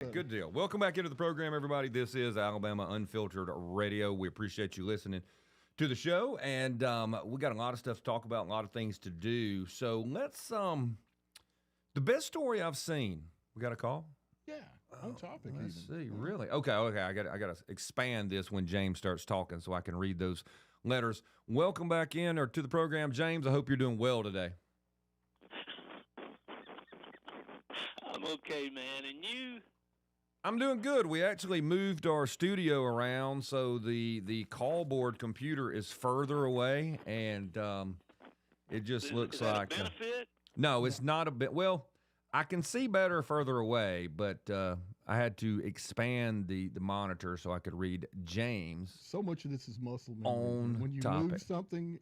Good deal. Welcome back into the program, everybody. This is Alabama Unfiltered Radio. We appreciate you listening to the show, and we got a lot of stuff to talk about, a lot of things to do. So let's the best story I've seen. We got a call? Yeah, on topic. Let's see. Really? Okay. I got to expand this when James starts talking so I can read those letters. Welcome back in or to the program, James. I hope you're doing well today. I'm okay, man. And you? I'm doing good. We actually moved our studio around, so the call board computer is further away, and it just looks is that like a benefit? No, it's not a bit. Well, I can see better further away, but I had to expand the monitor so I could read James. So much of this is muscle memory. On when you topic. move something,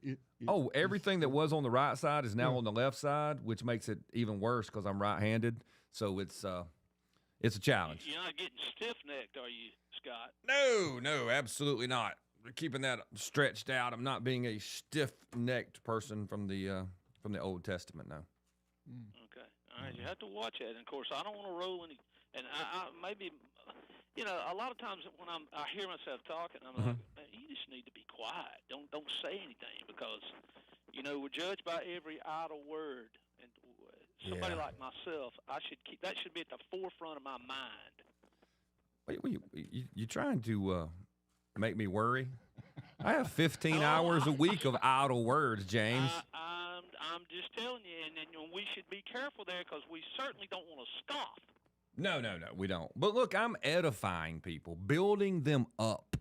Everything that was on the right side is now on the left side, which makes it even worse because I'm right-handed. So it's a challenge. You're not getting stiff-necked, are you, Scott? No, absolutely not. We're keeping that stretched out. I'm not being a stiff-necked person from the Old Testament, no. Okay. All right, you have to watch that. And, of course, I don't want to roll any – and I maybe – a lot of times when I hear myself talking, I'm like, man, you just need to be quiet. Don't say anything because, we're judged by every idle word. And somebody like myself, that should be at the forefront of my mind. Wait, you trying to make me worry? I have 15 hours a week of idle words, James. I'm just telling you, and we should be careful there because we certainly don't want to scoff. No, we don't. But look, I'm edifying people, building them up.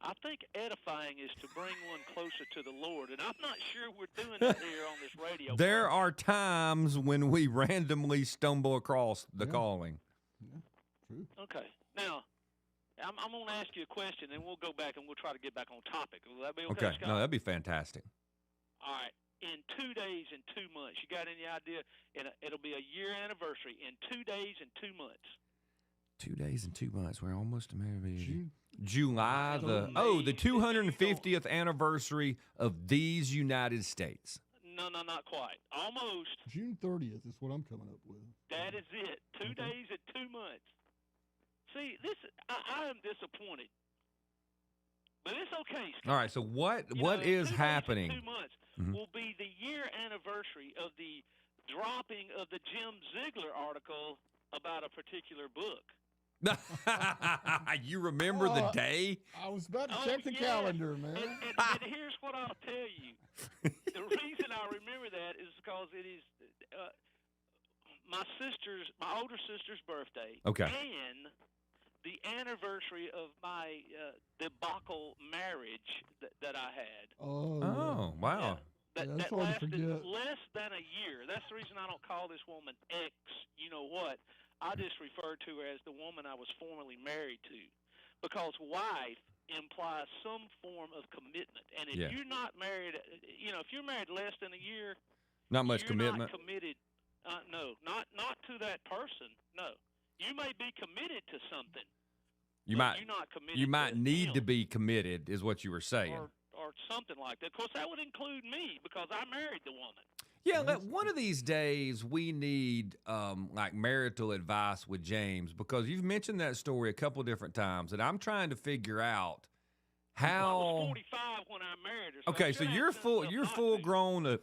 I think edifying is to bring one closer to the Lord, and I'm not sure we're doing it here on this radio. There are times when we randomly stumble across the calling. Yeah, true. Okay. Now, I'm going to ask you a question, and we'll go back and we'll try to get back on topic. Will that be okay, Scott? No, that'd be fantastic. All right. In 2 days and 2 months, you got any idea? It'll be a year anniversary in 2 days and 2 months. 2 days and 2 months. We're almost June. July the 250th anniversary of these United States. No, not quite. Almost. June 30th is what I'm coming up with. That is it. 2 days and 2 months. See, I am disappointed. But it's okay, Scott. All right, so what is happening? 2 months will be the year anniversary of the dropping of the Jim Ziegler article about a particular book. You remember the day? I was about to check the calendar, man. And here's what I'll tell you. The reason I remember that is because it is my older sister's birthday. Okay. And the anniversary of my debacle marriage that I had. Oh, wow. Yeah. That that's hard to lasted forget. less than a year. That's the reason I don't call this woman X, you know what. I just refer to her as the woman I was formerly married to. Because wife implies some form of commitment. And if you're not married, if you're married less than a year, not much you're commitment. Not committed. No, not to that person. No. You may be committed to something. You're not committed. You might need to be committed, is what you were saying. Or something like that. Of course, that would include me because I married the woman. Yeah, one of these days we need like marital advice with James because you've mentioned that story a couple of different times, and I'm trying to figure out how. I was 45 when I married her. Okay, so you're full grown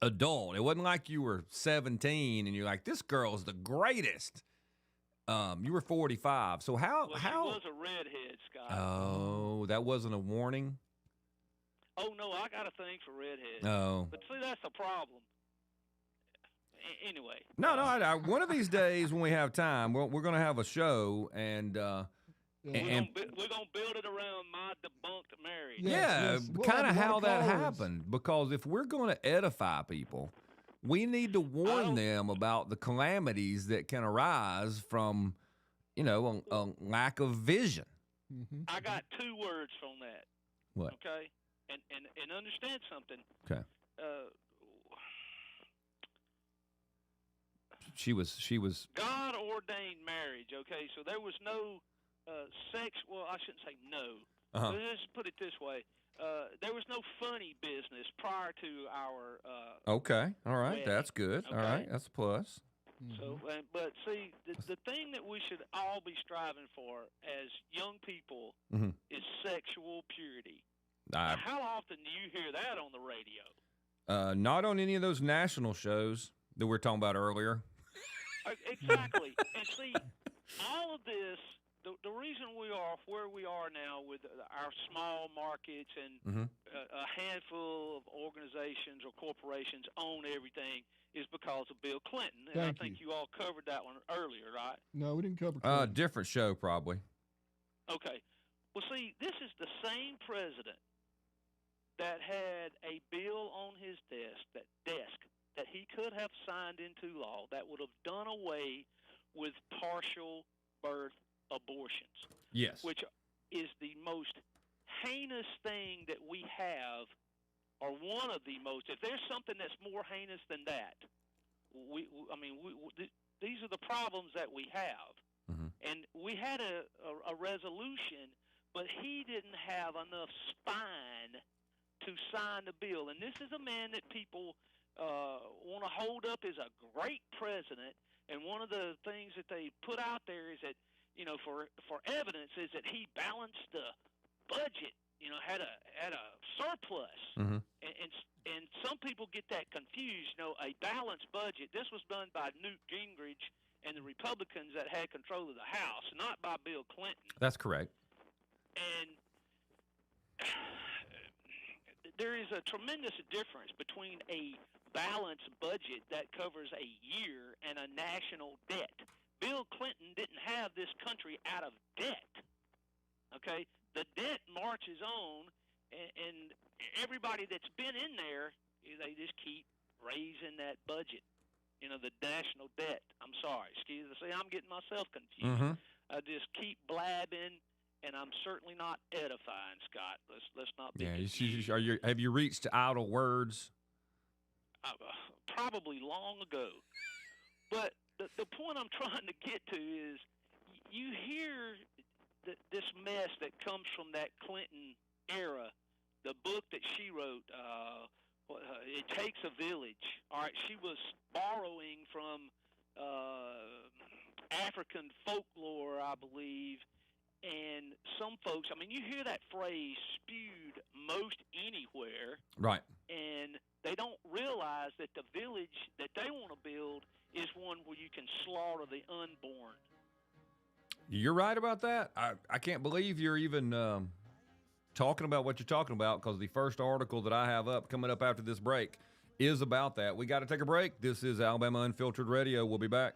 adult. It wasn't like you were 17 and you're like, this girl's the greatest. You were 45. So how? She was a redhead, Scott. Oh, that wasn't a warning? Oh, no, I got a thing for redheads. Oh. But see, that's the problem. Anyway. No, one of these days when we have time, we're going to have a show, and we're going to build it around my debunked marriage. Yes. We'll kind of have a how lot of that callers. happened. Because if we're going to edify people, we need to warn them about the calamities that can arise from, a lack of vision. Mm-hmm. I got 2 words from that. What? Okay? And understand something. Okay. She was God ordained marriage. Okay, so there was no sex. Well, I shouldn't say no. Let's put it this way: there was no funny business prior to our. okay. All right, wedding. that's good. Okay? All right, that's a plus. So, but see, the thing that we should all be striving for as young people is sexual purity. Now, how often do you hear that on the radio? Not on any of those national shows that we were talking about earlier. Exactly. And see, all of this, the reason we are where we are now with our small markets and a handful of organizations or corporations own everything is because of Bill Clinton. And I think you all covered that one earlier, right? No, we didn't cover Clinton. Different show, probably. Okay. Well, see, this is the same president that had a bill on his desk that he could have signed into law that would have done away with partial birth abortions. Yes. Which is the most heinous thing that we have, or one of the most. If there's something that's more heinous than that, these are the problems that we have. And we had a resolution, but he didn't have enough spine to sign the bill. And this is a man that people want to hold up as a great president. And one of the things that they put out there is that, for evidence, is that he balanced the budget. Had a surplus. And some people get that confused. A balanced budget. This was done by Newt Gingrich and the Republicans that had control of the House, not by Bill Clinton. That's correct. And there is a tremendous difference between a balanced budget that covers a year and a national debt. Bill Clinton didn't have this country out of debt. Okay? The debt marches on, and everybody that's been in there, they just keep raising that budget. The national debt. I'm sorry. Excuse me. See, I'm getting myself confused. I just keep blabbing, and I'm certainly not edifying, Scott. Let's not be confused. Have you reached idle words? Probably long ago. But the point I'm trying to get to is you hear this mess that comes from that Clinton era, the book that she wrote, It Takes a Village. All right, she was borrowing from African folklore, I believe, and some folks, you hear that phrase spewed most anywhere. Right. And they don't realize that the village that they want to build is one where you can slaughter the unborn. You're right about that. I can't believe you're even talking about what you're talking about, because the first article that I have coming up after this break is about that. We got to take a break. This is Alabama Unfiltered Radio. We'll be back.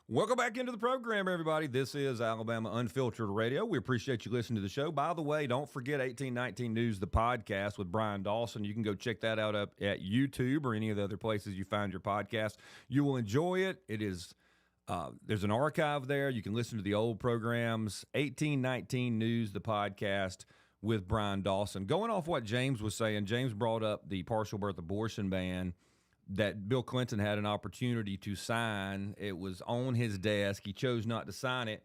Welcome back into the program, everybody. This is Alabama Unfiltered Radio. We appreciate you listening to the show. By the way, don't forget 1819 News, the podcast with Brian Dawson. You can go check that out up at YouTube or any of the other places you find your podcast. You will enjoy it. It is there's an archive there. You can listen to the old programs. 1819 News, the podcast with Brian Dawson. Going off what James was saying, James brought up the partial birth abortion ban that Bill Clinton had an opportunity to sign. It was on his desk. He chose not to sign it.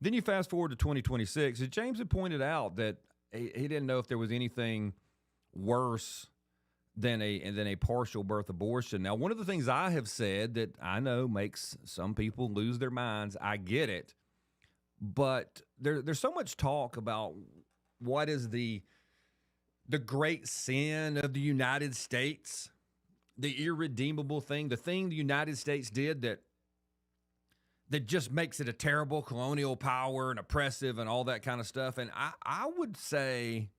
Then you fast forward to 2026. As James had pointed out that he didn't know if there was anything worse than a partial birth abortion. Now, one of the things I have said that I know makes some people lose their minds, I get it, but there's so much talk about what is the great sin of the United States, the irredeemable thing, the thing the United States did that just makes it a terrible colonial power and oppressive and all that kind of stuff. And I would say,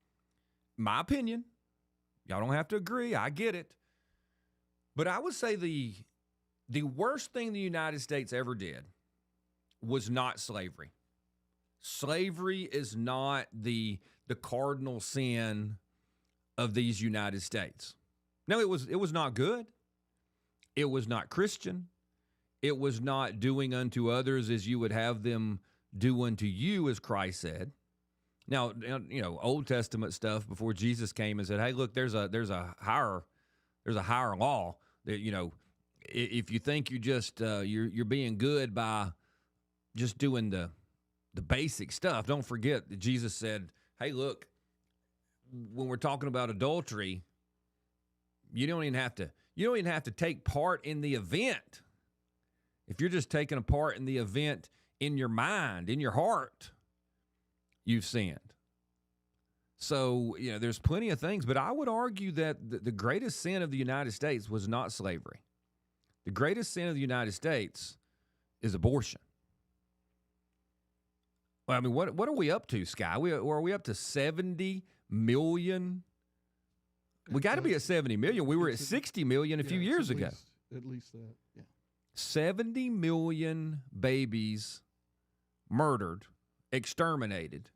my opinion, y'all don't have to agree, I get it, but I would say the worst thing the United States ever did was not slavery. Slavery is not the cardinal sin of these United States. No, it was not good. It was not Christian. It was not doing unto others as you would have them do unto you, as Christ said. Now, you know, Old Testament stuff before Jesus came and said, "Hey, look, there's a higher law that, you know, if you think you just you're being good by just doing the basic stuff, don't forget that Jesus said, hey, look, when we're talking about adultery, you don't even have to take part in the event. If you're just taking a part in the event in your mind, in your heart, you've sinned." So, you know, there's plenty of things, but I would argue that the greatest sin of the United States was not slavery. The greatest sin of the United States is abortion. Well, I mean, what are we up to, Sky? Are we up to 70 million? We got to be at 70 million. We were at 60 million a few years ago. At least that, yeah. 70 million babies murdered, exterminated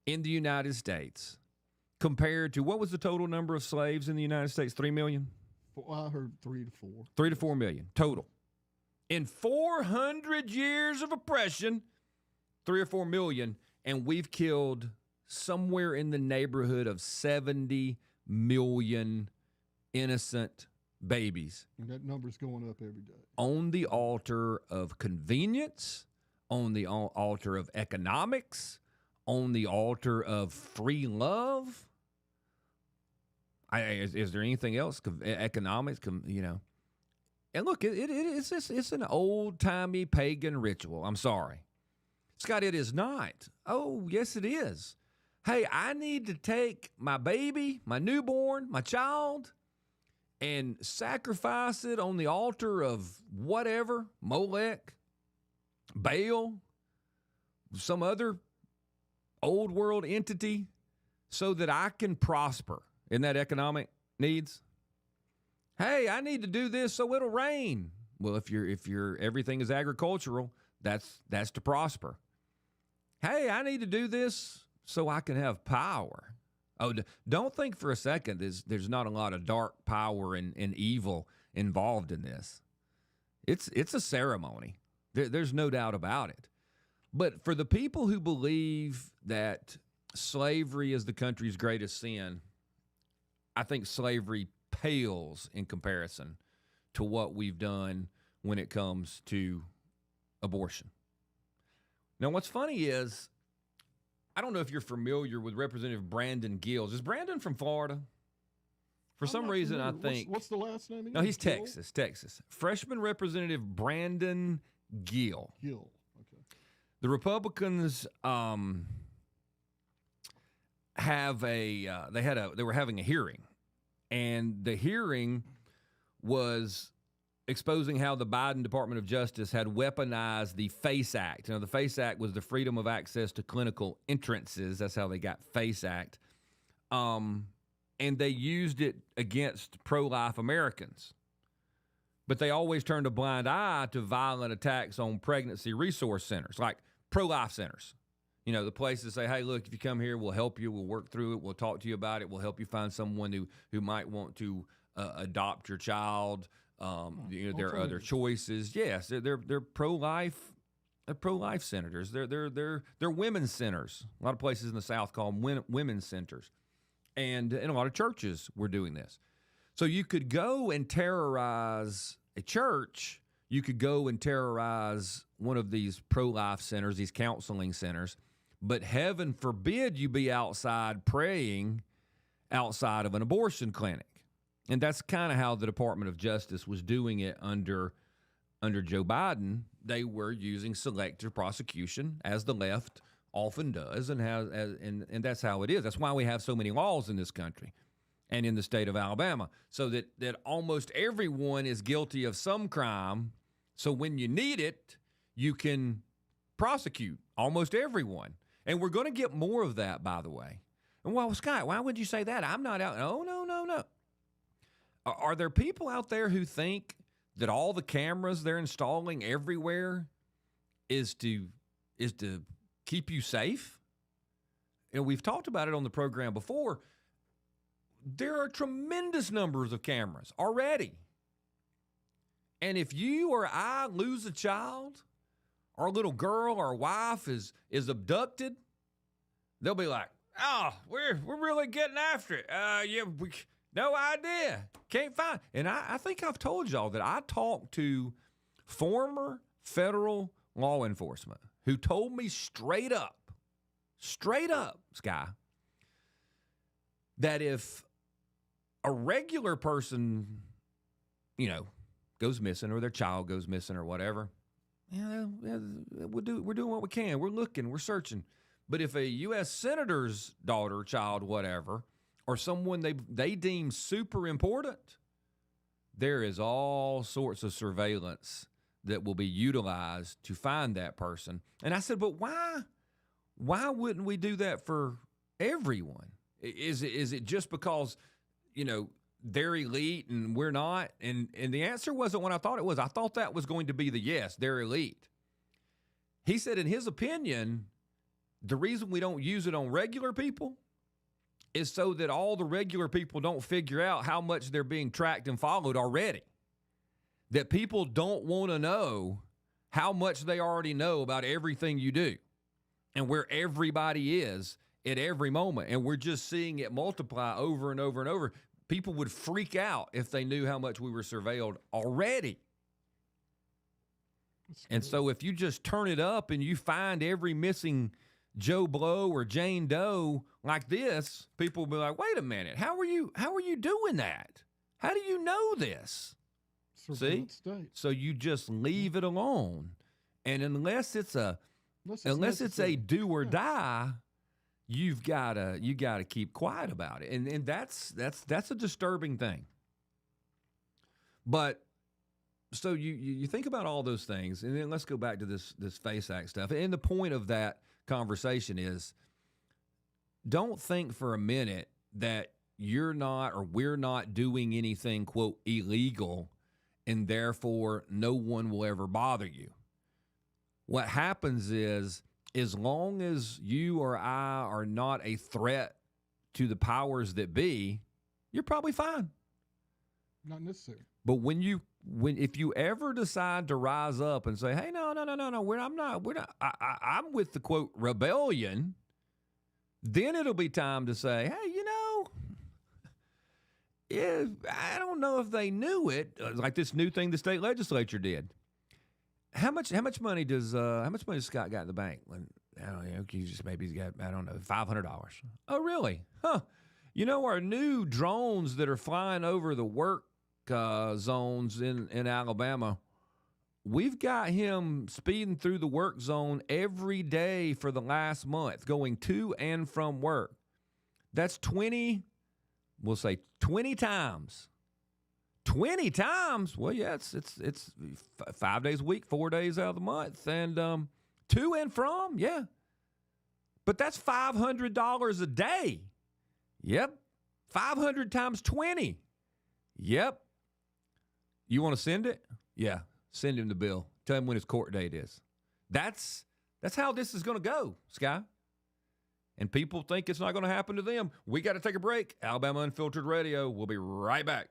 in the United States, compared to what was the total number of slaves in the United States? 3 million? I heard 3 to 4. 3 to 4 million total. In 400 years of oppression, 3 or 4 million, and we've killed somewhere in the neighborhood of 70 million innocent babies. And that number's going up every day. On the altar of convenience, on the altar of economics, on the altar of free love. Is there anything else? Economics, you know. And look, it's an old-timey pagan ritual. I'm sorry. Scott, it is not. Oh, yes, it is. Hey, I need to take my baby, my newborn, my child, and sacrifice it on the altar of whatever, Molech, Baal, some other old world entity, so that I can prosper in that economic needs. Hey, I need to do this so it'll rain. Well, if you're everything is agricultural, that's to prosper. Hey, I need to do this so I can have power. Oh, don't think for a second there's not a lot of dark power and evil involved in this. It's a ceremony. There's no doubt about it. But for the people who believe that slavery is the country's greatest sin, I think slavery pales in comparison to what we've done when it comes to abortion. Now, what's funny is, I don't know if you're familiar with Representative Brandon Gills. Is Brandon from Florida? For some reason, I think. What's the last name again? No, he's Texas. Freshman Representative Brandon Gill. Gill, okay. The Republicans they were having a hearing, and the hearing was exposing how the Biden Department of Justice had weaponized the FACE Act. You know, the FACE Act was the Freedom of Access to Clinical Entrances. That's how they got FACE Act. And they used it against pro-life Americans. But they always turned a blind eye to violent attacks on pregnancy resource centers, like pro-life centers. You know, the places say, hey, look, if you come here, we'll help you. We'll work through it. We'll talk to you about it. We'll help you find someone who might want to adopt your child. There are other choices. Yes, they're pro-life. They're pro-life centers. They're women's centers. A lot of places in the South call them women's centers. And a lot of churches were doing this. So you could go and terrorize a church. You could go and terrorize one of these pro-life centers, these counseling centers. But heaven forbid you be outside praying outside of an abortion clinic. And that's kind of how the Department of Justice was doing it under Joe Biden. They were using selective prosecution, as the left often does, and that's how it is. That's why we have so many laws in this country and in the state of Alabama, so that almost everyone is guilty of some crime. So when you need it, you can prosecute almost everyone. And we're going to get more of that, by the way. And well, Scott, why would you say that? I'm not out. Oh, no. Are there people out there who think that all the cameras they're installing everywhere is to keep you safe? And we've talked about it on the program before. There are tremendous numbers of cameras already. And if you or I lose a child, our little girl, our wife is abducted, they'll be like, oh, we're really getting after it. No idea. Can't find. And I think I've told y'all that I talked to former federal law enforcement who told me straight up, Sky, that if a regular person, goes missing, or their child goes missing, or whatever, we're doing what we can. We're looking, we're searching. But if a U.S. senator's daughter, child, whatever, or someone they deem super important, there is all sorts of surveillance that will be utilized to find that person. And I said, but why wouldn't we do that for everyone? Is it just because, they're elite and we're not? And the answer wasn't what I thought it was. I thought that was going to be the yes, they're elite. He said, in his opinion, the reason we don't use it on regular people is so that all the regular people don't figure out how much they're being tracked and followed already. That people don't want to know how much they already know about everything you do and where everybody is at every moment. And we're just seeing it multiply over and over and over. People would freak out if they knew how much we were surveilled already. And so if you just turn it up and you find every missing Joe Blow or Jane Doe like this, people will be like, wait a minute, how are you doing that? How do you know this? See? State. So you just leave it alone. And unless it's a do or die, you gotta keep quiet about it. And that's a disturbing thing. But so you think about all those things, and then let's go back to this FACE Act stuff. And the point of that conversation is, don't think for a minute that you're not or we're not doing anything, quote, illegal, and therefore no one will ever bother you. What happens is, as long as you or I are not a threat to the powers that be, you're probably fine. Not necessary. But if you ever decide to rise up and say, hey, no, I'm with the quote rebellion, then it'll be time to say, hey, I don't know if they knew it, like this new thing the state legislature did. How much money does Scott got in the bank? I don't know. Maybe he's got, $500. Oh, really? Huh. Our new drones that are flying over the work zones in Alabama, we've got him speeding through the work zone every day for the last month, going to and from work. That's 20 times. 20 times? Well, yeah, it's 5 days a week, 4 days out of the month, and to and from, yeah. But that's $500 a day. Yep. 500 times 20. Yep. You want to send it? Yeah, send him the bill. Tell him when his court date is. That's how this is going to go, Sky. And people think it's not going to happen to them. We got to take a break. Alabama Unfiltered Radio. We'll be right back.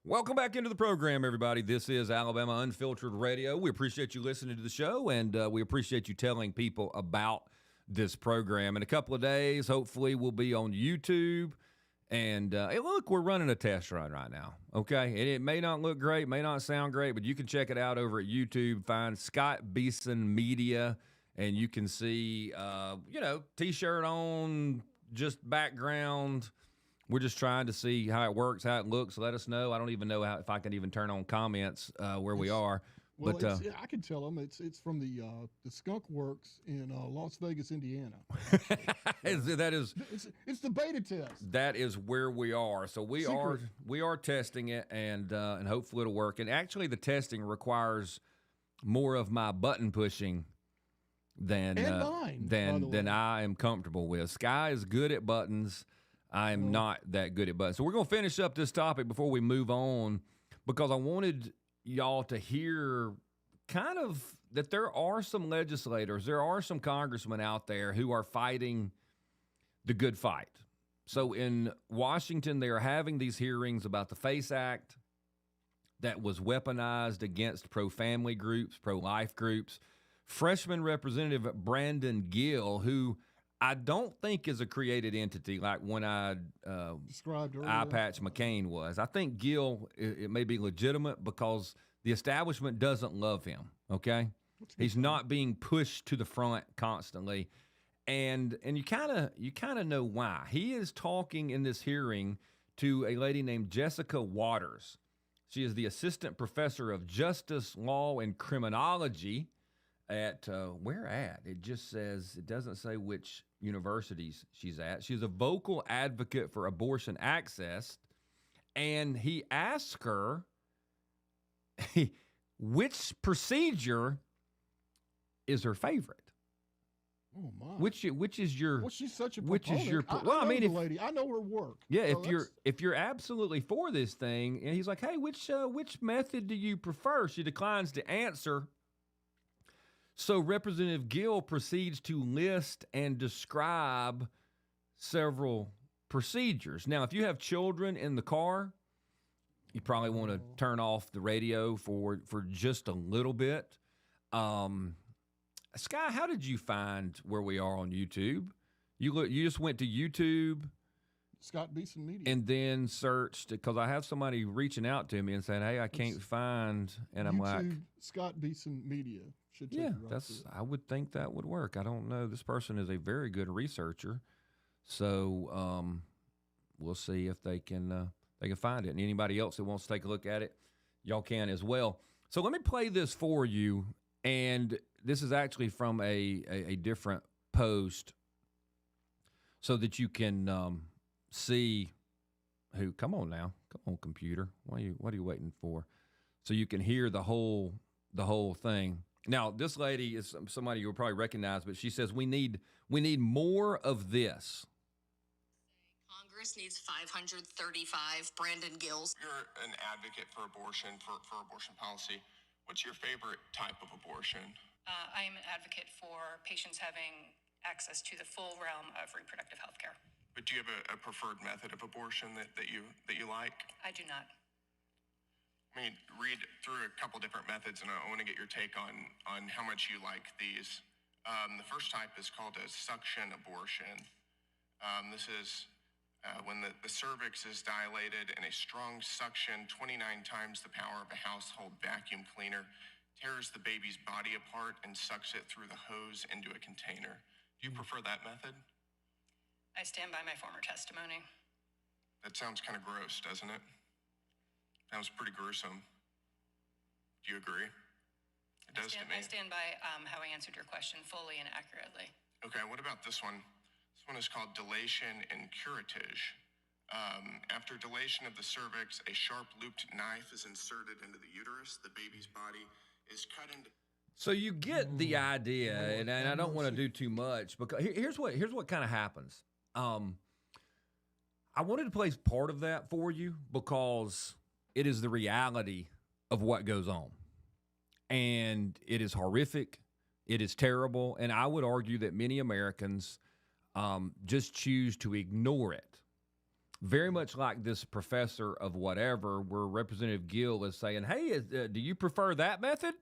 Welcome back into the program, everybody. This is Alabama Unfiltered Radio. We appreciate you listening to the show, and we appreciate you telling people about this program. In a couple of days, hopefully, we'll be on YouTube. And hey, look, we're running a test run right now, okay? And it may not look great, may not sound great, but you can check it out over at YouTube. Find Scott Beason Media, and you can see, T-shirt on, just background. We're just trying to see how it works, how it looks. Let us know. I don't even know if I can even turn on comments where we are. Well, but I can tell them it's from the Skunk Works in Las Vegas, Indiana. It's the beta test. That is where we are. So we are testing it, and hopefully it'll work. And actually, the testing requires more of my button pushing than I am comfortable with. Sky is good at buttons. I am not that good at buttons. So we're going to finish up this topic before we move on, because I wanted y'all to hear kind of that there are some legislators, there are some congressmen out there who are fighting the good fight. So in Washington, they are having these hearings about the FACE Act that was weaponized against pro-family groups, pro-life groups. Freshman Representative Brandon Gill, who I don't think is a created entity like when I described earlier. Eye Patch McCain was. I think Gill, it may be legitimate because the establishment doesn't love him, okay? He's not being pushed to the front constantly. And you kind of know why. He is talking in this hearing to a lady named Jessica Waters. She is the assistant professor of justice, law, and criminology at where at? It just says, it doesn't say which universities she's at. She's a vocal advocate for abortion access, and he asked her which procedure is her favorite. Oh my! Which is your? Well, she's such a which proponent. is your? I know the lady. I know her work. Yeah, so if you're absolutely for this thing, and he's like, hey, which method do you prefer? She declines to answer. So Representative Gill proceeds to list and describe several procedures. Now, if you have children in the car, you probably want to turn off the radio for just a little bit. Sky, how did you find where we are on YouTube? You just went to YouTube, Scott Beason Media, and then searched, because I have somebody reaching out to me and saying, "Hey, I can't find," and I'm like, Scott Beason Media. Yeah, I would think that would work. I don't know. This person is a very good researcher, so we'll see if they can find it. And anybody else that wants to take a look at it, y'all can as well. So let me play this for you, and this is actually from a different post, so that you can see who. Come on now, come on, computer. What are you waiting for? So you can hear the whole thing. Now, this lady is somebody you'll probably recognize, but she says we need more of this. Congress needs 535 Brandon Gills. You're an advocate for abortion, for abortion policy. What's your favorite type of abortion? I am an advocate for patients having access to the full realm of reproductive health care. But do you have a preferred method of abortion that you like? I do not. I mean, read through a couple different methods, and I want to get your take on how much you like these. The first type is called a suction abortion. This is when the cervix is dilated, and a strong suction, 29 times the power of a household vacuum cleaner, tears the baby's body apart and sucks it through the hose into a container. Do you prefer that method? I stand by my former testimony. That sounds kind of gross, doesn't it? Sounds pretty gruesome. Do you agree? It does to me. I stand by how I answered your question fully and accurately. Okay, what about this one? This one is called dilation and curettage. After dilation of the cervix, a sharp looped knife is inserted into the uterus. The baby's body is cut into... So you get the idea, and I don't want to do too much, because here's what kind of happens. I wanted to play part of that for you because it is the reality of what goes on. And it is horrific. It is terrible. And I would argue that many Americans just choose to ignore it. very much like this professor of whatever, where Representative Gill is saying, hey, do you prefer that method?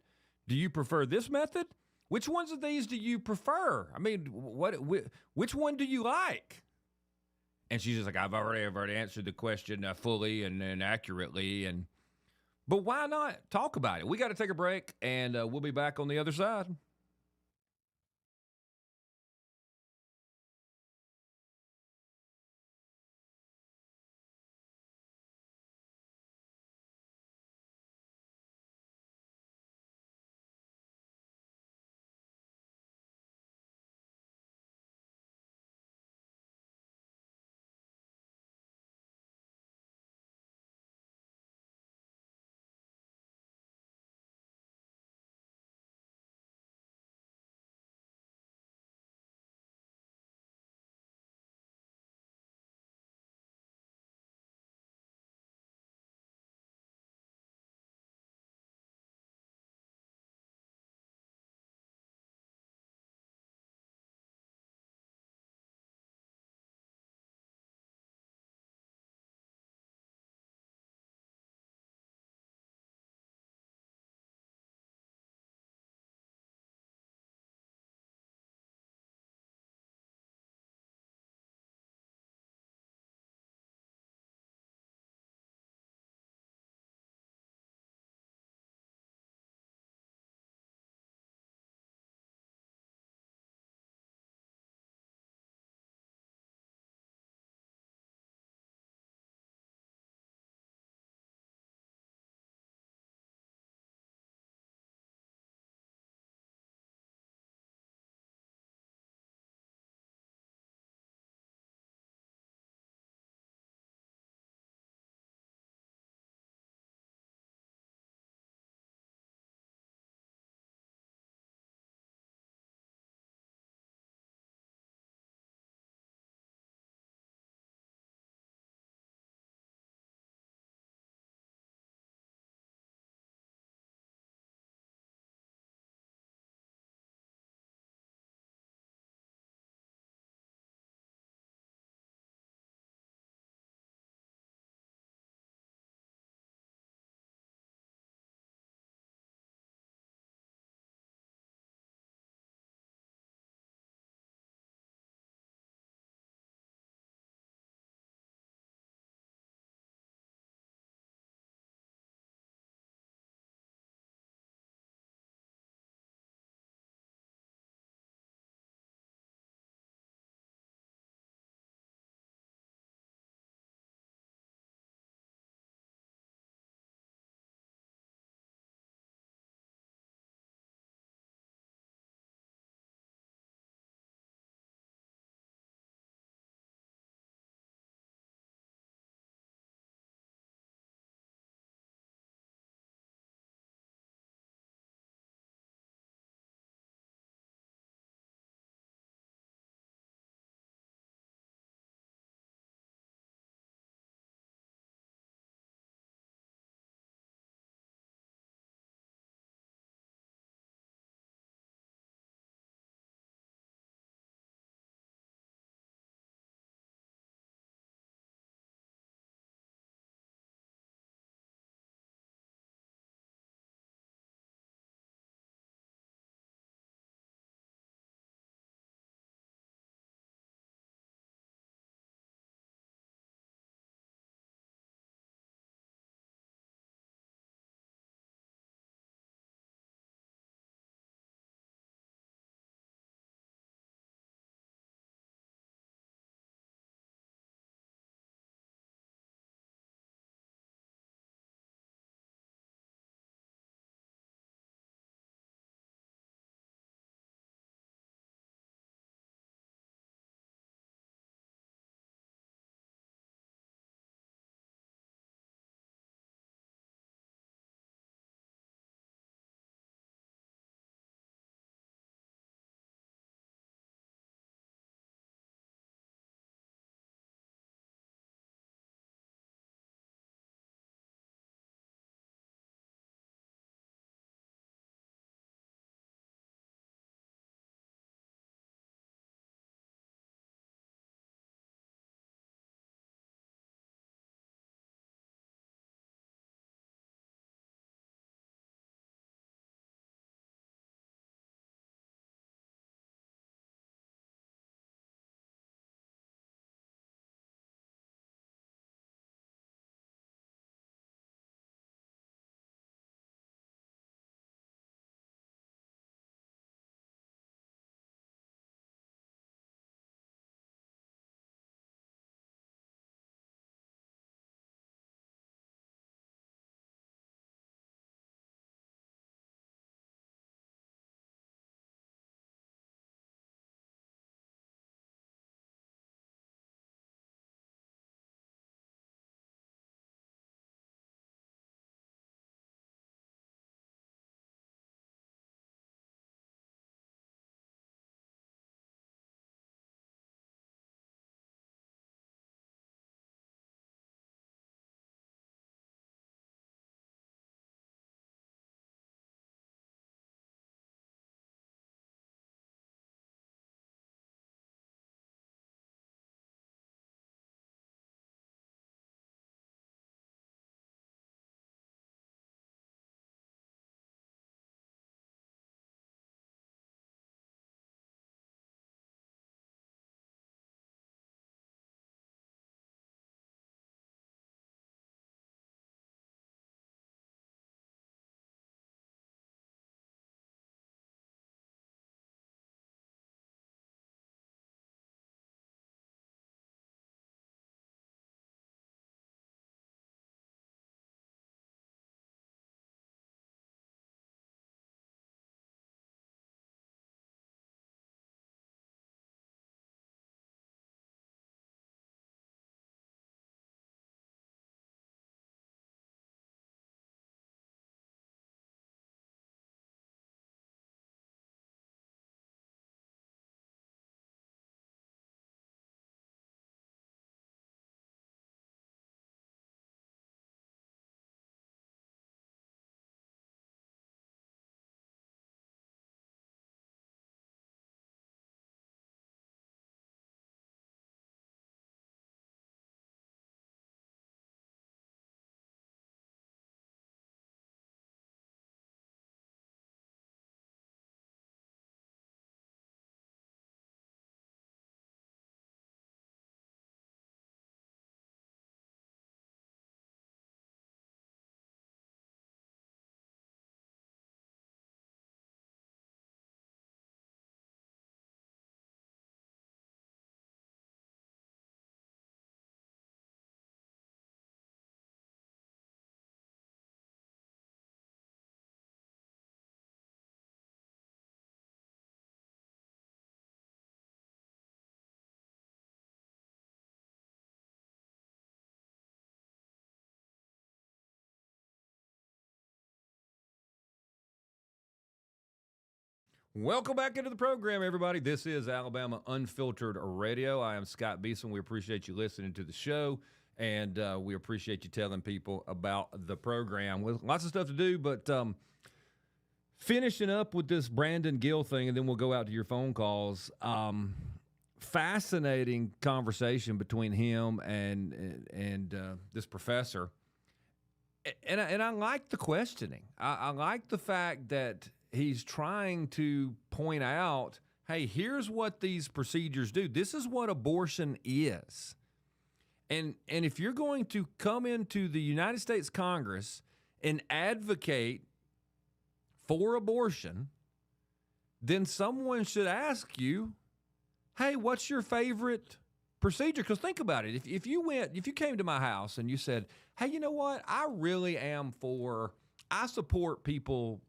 Do you prefer this method? Which ones of these do you prefer? I mean, which one do you like? And she's just like, I've already answered the question fully and accurately. But why not talk about it? We got to take a break, and we'll be back on the other side. Welcome back into the program, everybody. This is Alabama Unfiltered Radio. I am Scott Beason. We appreciate you listening to the show, and we appreciate you telling people about the program. With lots of stuff to do, but finishing up with this Brandon Gill thing, and then we'll go out to your phone calls. Fascinating conversation between him and this professor. And I like the questioning. I like the fact that he's trying to point out, hey, here's what these procedures do. This is what abortion is. And if you're going to come into the United States Congress and advocate for abortion, then someone should ask you, hey, what's your favorite procedure? Because think about it. If you came to my house and you said, hey, you know what? I support people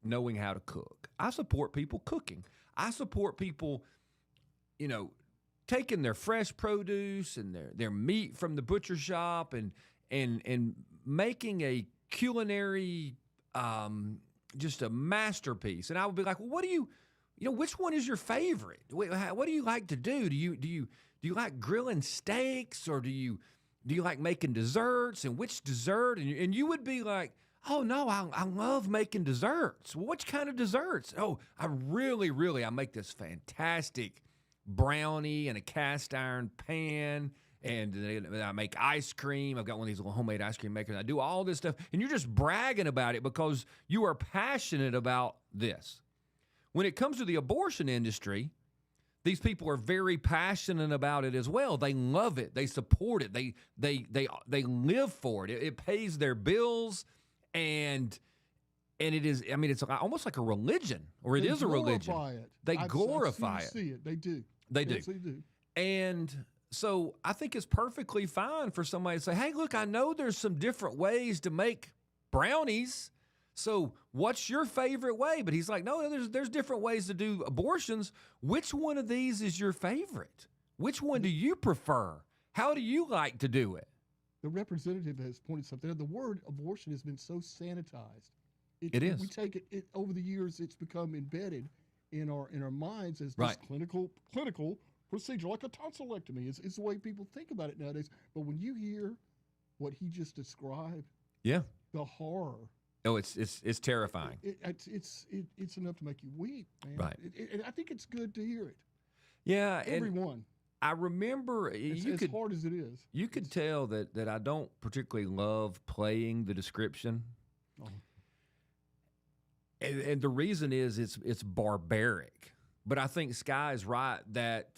knowing how to cook. I support people cooking. I support people, taking their fresh produce and their meat from the butcher shop and making a culinary, just a masterpiece. And I would be like, well, what do you which one is your favorite? What do you like to do? Do you like grilling steaks, or do you like making desserts, and which dessert? And you would be like, oh, no, I love making desserts. Well, which kind of desserts? Oh, I make this fantastic brownie in a cast iron pan, and I make ice cream. I've got one of these little homemade ice cream makers. I do all this stuff, and you're just bragging about it because you are passionate about this. When it comes to the abortion industry, these people are very passionate about it as well. They love it. They support it. They live for it. It pays their bills. And it is, it's almost like a religion, or it is a religion. They glorify it. See it. They do. They do. Yes, they do. And so I think it's perfectly fine for somebody to say, hey, look, I know there's some different ways to make brownies. So what's your favorite way? But he's like, no, there's different ways to do abortions. Which one of these is your favorite? Which one do you prefer? How do you like to do it? The representative has pointed something out. The word abortion has been so sanitized. It is. We take it over the years. It's become embedded in our minds as this right. clinical procedure, like a tonsillectomy. It's the way people think about it nowadays. But when you hear what he just described, yeah, the horror. Oh, it's terrifying. It's enough to make you weep, man. Right. And I think it's good to hear it. Yeah, everyone. I remember as hard as it is. You could tell that I don't particularly love playing the description. Oh. And the reason is it's barbaric. But I think Sky is right that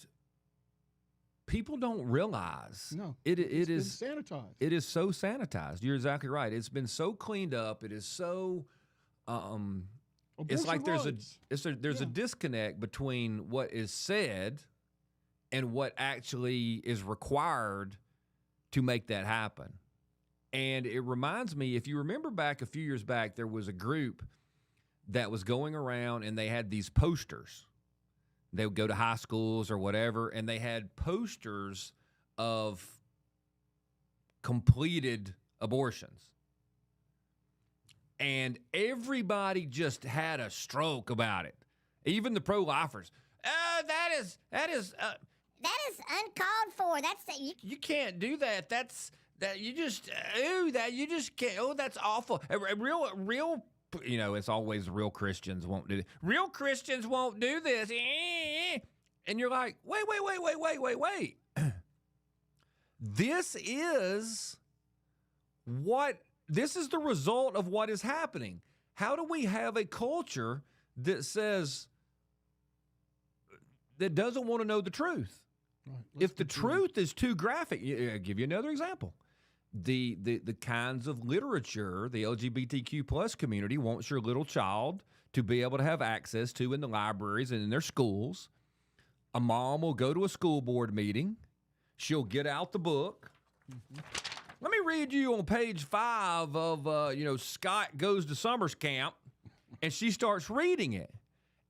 people don't realize. No, it is sanitized. It is so sanitized. You're exactly right. It's been so cleaned up. It is so it's like there's a disconnect between what is said and what actually is required to make that happen. And it reminds me, if you remember back a few years back, there was a group that was going around and they had these posters. They would go to high schools or whatever, and they had posters of completed abortions. And everybody just had a stroke about it. Even the pro-lifers. That is uncalled for. You can't do that. You just can't. Oh, that's awful. Real. It's always real Christians won't do this. Real Christians won't do this. And you're like, wait. This is the result of what is happening. How do we have a culture that doesn't want to know the truth? Right, if the truth is too graphic, I'll give you another example. The kinds of literature the LGBTQ plus community wants your little child to be able to have access to in the libraries and in their schools. A mom will go to a school board meeting. She'll get out the book. Mm-hmm. Let me read you on page 5 of, Scott Goes to Summer's Camp, and she starts reading it.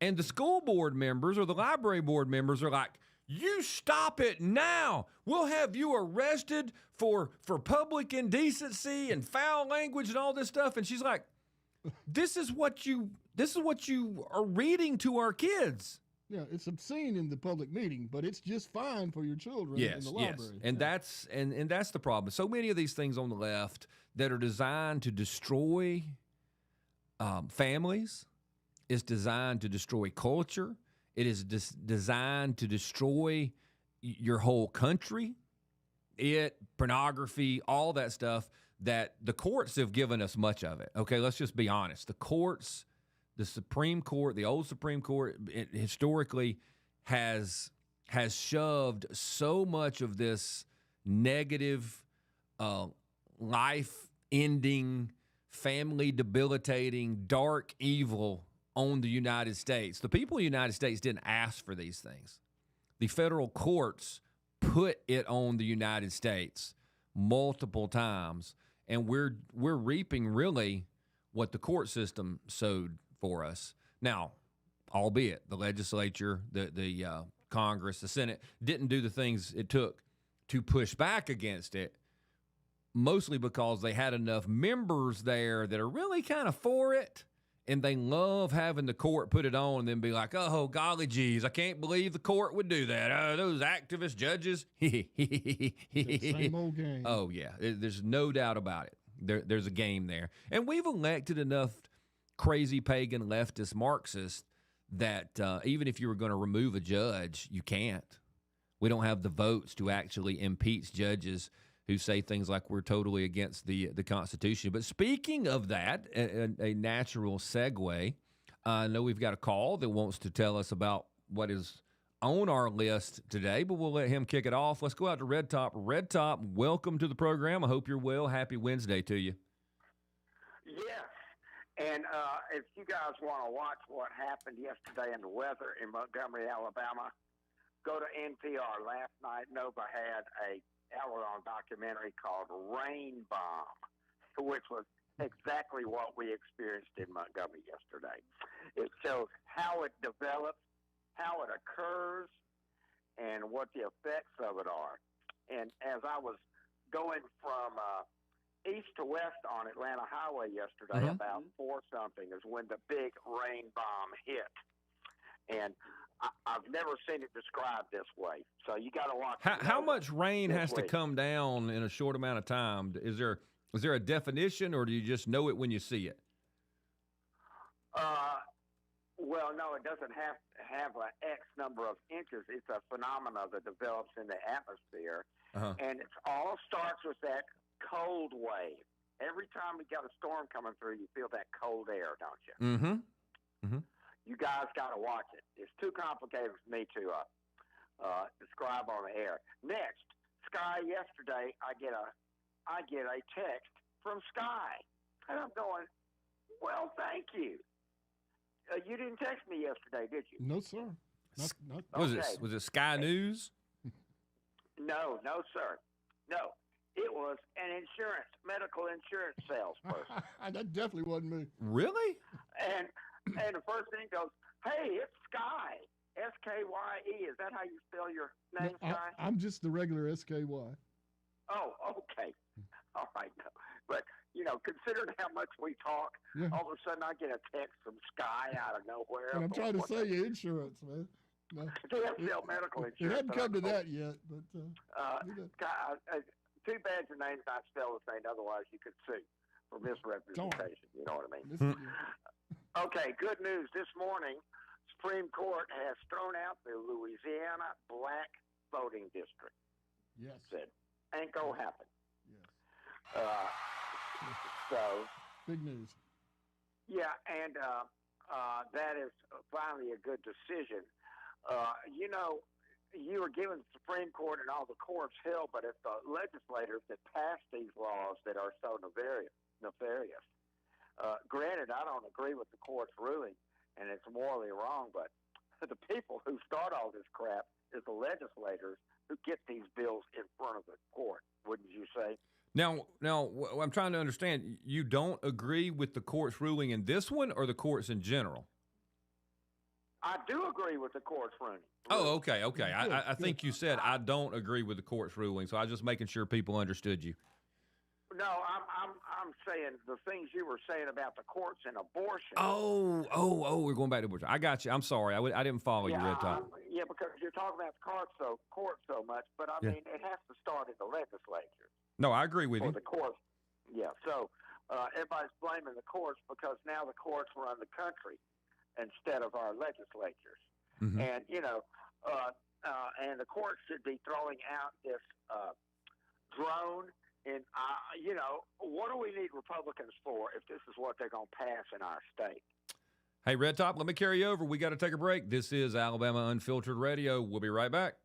And the school board members or the library board members are like, you stop it now. We'll have you arrested for public indecency and foul language and all this stuff. And she's like, this is what you are reading to our kids. Yeah, it's obscene in the public meeting, but it's just fine for your children in the library. And yeah. that's the problem. So many of these things on the left that are designed to destroy families, is designed to destroy culture. It is designed to destroy your whole country. Pornography, all that stuff that the courts have given us much of it. Okay, let's just be honest. The courts, the Supreme Court, the old Supreme Court, historically has shoved so much of this negative, life-ending, family-debilitating, dark evil on the United States. The people of the United States didn't ask for these things. The federal courts put it on the United States multiple times, and we're reaping really what the court system sowed for us. Now, albeit the legislature, the Congress, the Senate didn't do the things it took to push back against it, mostly because they had enough members there that are really kind of for it. And they love having the court put it on and then be like, oh, golly geez, I can't believe the court would do that. Those activist judges. Same old game. Oh, yeah. There's no doubt about it. There's a game there. And we've elected enough crazy pagan leftist Marxists that even if you were going to remove a judge, you can't. We don't have the votes to actually impeach judges who say things like we're totally against the Constitution. But speaking of that, a natural segue, I know we've got a call that wants to tell us about what is on our list today, but we'll let him kick it off. Let's go out to Red Top. Red Top, welcome to the program. I hope you're well. Happy Wednesday to you. Yes, and if you guys want to watch what happened yesterday in the weather in Montgomery, Alabama, go to NPR. Last night, Nova had a hour-long documentary called Rain Bomb, which was exactly what we experienced in Montgomery yesterday. It shows how it develops, how it occurs, and what the effects of it are. And as I was going from east to west on Atlanta Highway yesterday, about 4-something is when the big rain bomb hit. And I've never seen it described this way, so you got to watch. How much rain has to come down in a short amount of time? Is there a definition, or do you just know it when you see it? Well, no, it doesn't have an X number of inches. It's a phenomenon that develops in the atmosphere, and it all starts with that cold wave. Every time we got a storm coming through, you feel that cold air, don't you? Mm-hmm. Mm-hmm. You guys got to watch it. It's too complicated for me to describe on the air. Next, Sky. Yesterday, I get a text from Sky, and I'm going, well, thank you. You didn't text me yesterday, did you? No, sir. Not Was it Sky News? No, sir. No, it was an medical insurance salesperson. That definitely wasn't me. Really? And the first thing goes, hey, it's Sky, S-K-Y-E. Is that how you spell your name, No, Sky? I'm just the regular SKY. Oh, okay. All right. But, considering how much we talk, all of a sudden I get a text from Sky out of nowhere. And I'm trying to sell you insurance, man. No. They have to sell medical It insurance. hadn't come to that yet, but Sky, too bad your name's not spelled the same. Otherwise, you could sue for misrepresentation. You know what I mean? Okay, good news. This morning, Supreme Court has thrown out the Louisiana black voting district. yes. Said, ain't gonna happen. Yes. So, Big news. yeah, and that is finally a good decision. You were giving the Supreme Court and all the courts hell, but if the legislators that pass these laws that are so nefarious, granted, I don't agree with the court's ruling, and it's morally wrong, but the people who start all this crap is the legislators who get these bills in front of the court, wouldn't you say? Now, I'm trying to understand. You don't agree with the court's ruling in this one, or the courts in general? I do agree with the court's ruling. Oh, okay. I think you said I don't agree with the court's ruling, so I was just making sure people understood you. No, I'm saying the things you were saying about the courts and abortion. We're going back to abortion. I got you. I'm sorry. I didn't follow you, Red Top. Yeah, because you're talking about the courts so much, but I Yeah. mean, it has to start at the legislature No, I agree with or you. the courts. Yeah, so everybody's blaming the courts because now the courts run the country instead of our legislatures. Mhm. And and the courts should be throwing out this drone. And what do we need Republicans for if this is what they're going to pass in our state? Hey, Red Top, let me carry you over. We got to take a break. This is Alabama Unfiltered Radio. We'll be right back.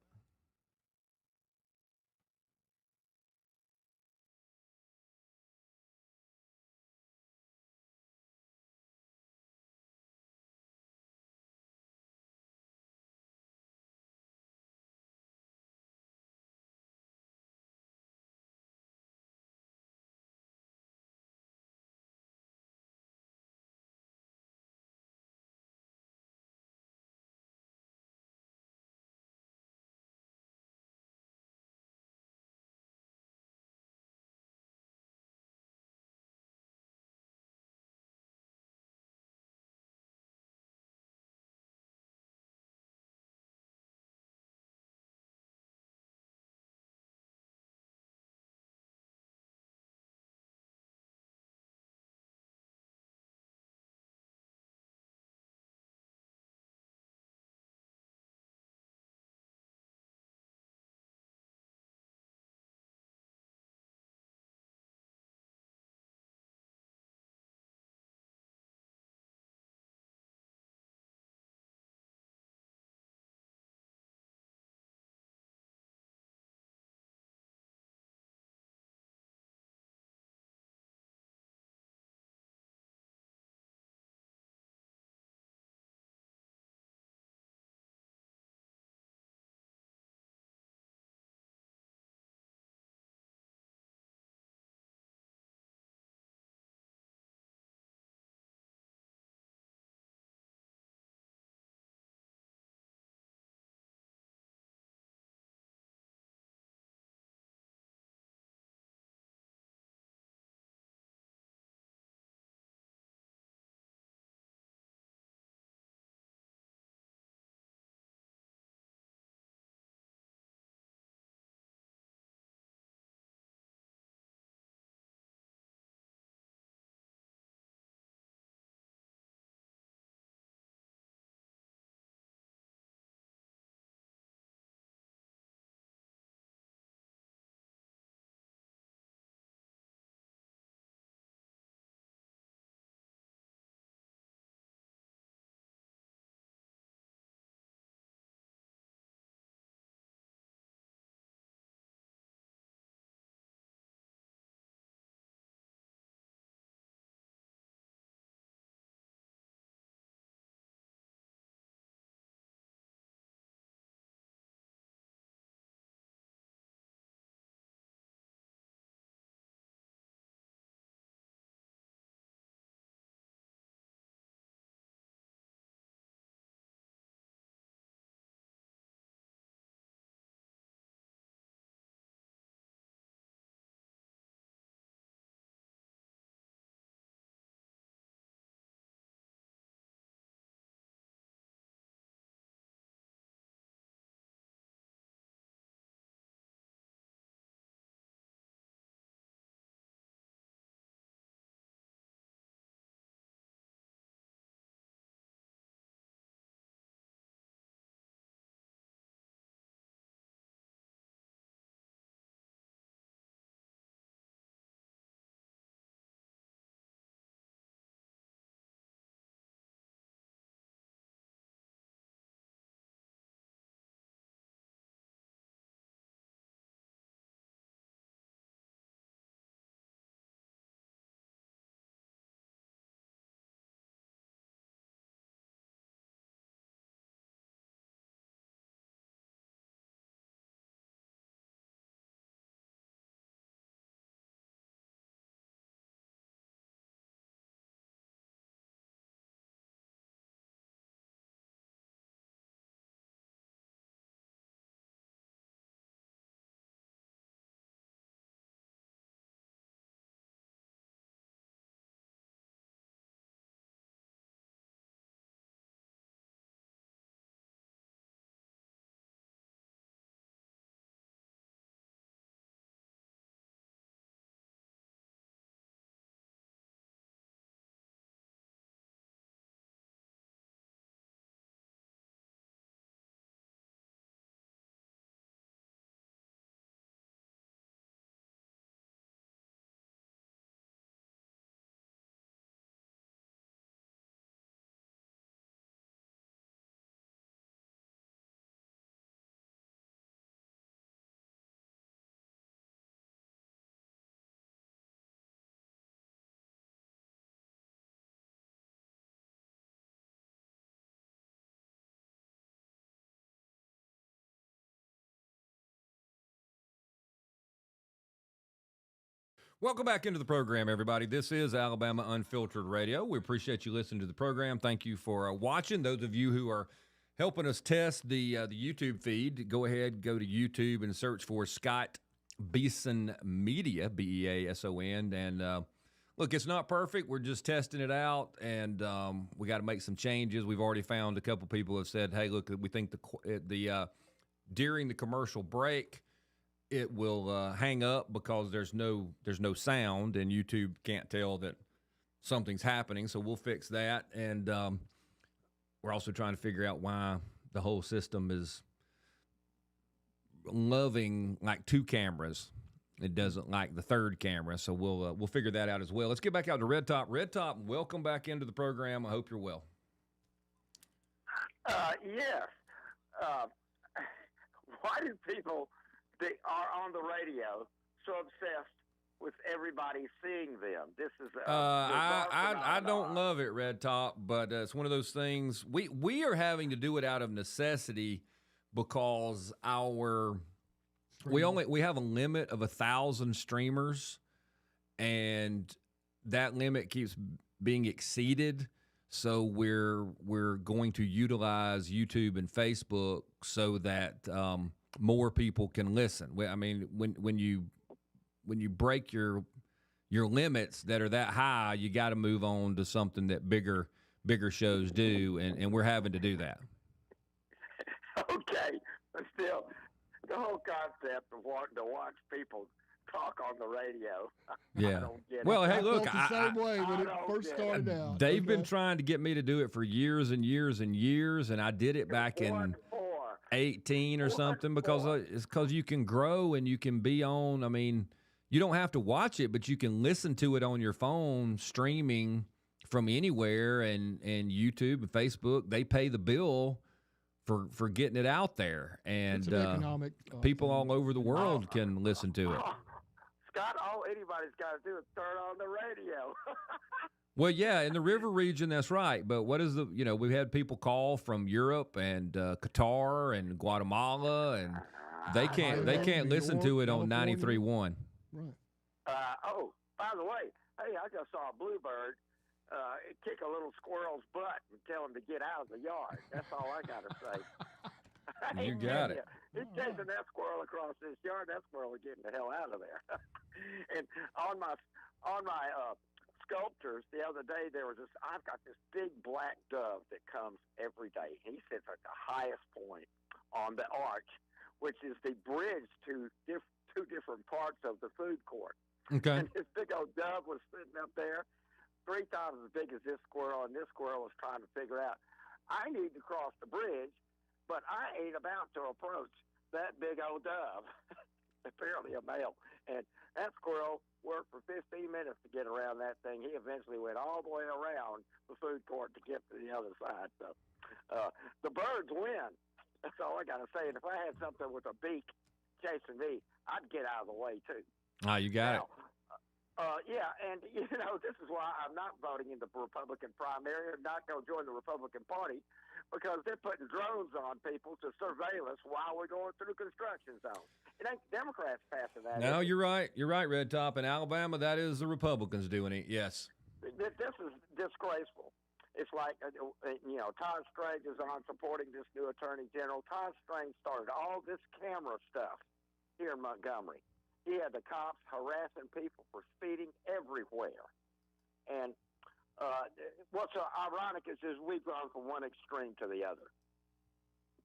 Welcome back into the program, everybody. This is Alabama Unfiltered Radio. We appreciate you listening to the program. Thank you for watching. Those of you who are helping us test the YouTube feed, go ahead, go to YouTube and search for Scott Beason Media, Beason. And look, it's not perfect. We're just testing it out, and we got to make some changes. We've already found a couple people have said, hey, look, we think the during the commercial break, it will hang up because there's no sound, and YouTube can't tell that something's happening. So we'll fix that, and we're also trying to figure out why the whole system is loving like two cameras. It doesn't like the third camera, so we'll figure that out as well. Let's get back out to Red Top. Red Top, welcome back into the program. I hope you're well. Yes. Why do people that are on the radio so obsessed with everybody seeing them? This is I don't love it, Red Top, but it's one of those things. We are having to do it out of necessity because we have a limit of 1,000 streamers, and that limit keeps being exceeded. So we're going to utilize YouTube and Facebook so that more people can listen. I mean, when you break your limits that are that high, you got to move on to something that bigger shows do, and we're having to do that. Okay, but still, the whole concept of wanting to watch people talk on the radio. Yeah. I don't get Well, it. hey, look, I felt the same way when it don't first get it. started out. They've been trying to get me to do it for years and years and years, and I did it back in What for? 18 or What something because for? it's because you can grow and you can be on. I mean, you don't have to watch it, but you can listen to it on your phone streaming from anywhere, and YouTube and Facebook, they pay the bill for getting it out there, and It's an economic people thing. all over the world can listen to it. Scott, all anybody's got to do is turn on the radio. Well, yeah, in the river region, that's right. But what is we've had people call from Europe and Qatar and Guatemala, and they can't New listen York, to it on California. 93.1. Right. Oh, by the way, hey, I just saw a bluebird kick a little squirrel's butt and tell him to get out of the yard. That's all I got to say. You got it. He's chasing that squirrel across this yard. That squirrel is getting the hell out of there. And on my sculptures the other day, I've got this big black dove that comes every day. He sits at the highest point on the arch, which is the bridge to two different parts of the food court. Okay. And this big old dove was sitting up there, 3 times as big as this squirrel, and this squirrel was trying to figure out, I need to cross the bridge, but I ain't about to approach that big old dove. Apparently a male. And that squirrel worked for 15 minutes to get around that thing. He eventually went all the way around the food court to get to the other side. So the birds win. That's all I got to say. And if I had something with a beak chasing me, I'd get out of the way, too. Ah, you got it. Yeah, and, this is why I'm not voting in the Republican primary or not going to join the Republican Party, because they're putting drones on people to surveil us while we're going through construction zones. It ain't Democrats passing that. No, you're right. You're right, Red Top. In Alabama, that is the Republicans doing it, yes. This is disgraceful. It's like, Todd Strange is on supporting this new attorney general. Todd Strange started all this camera stuff here in Montgomery. He had the cops harassing people for speeding everywhere. And what's ironic is we've gone from one extreme to the other.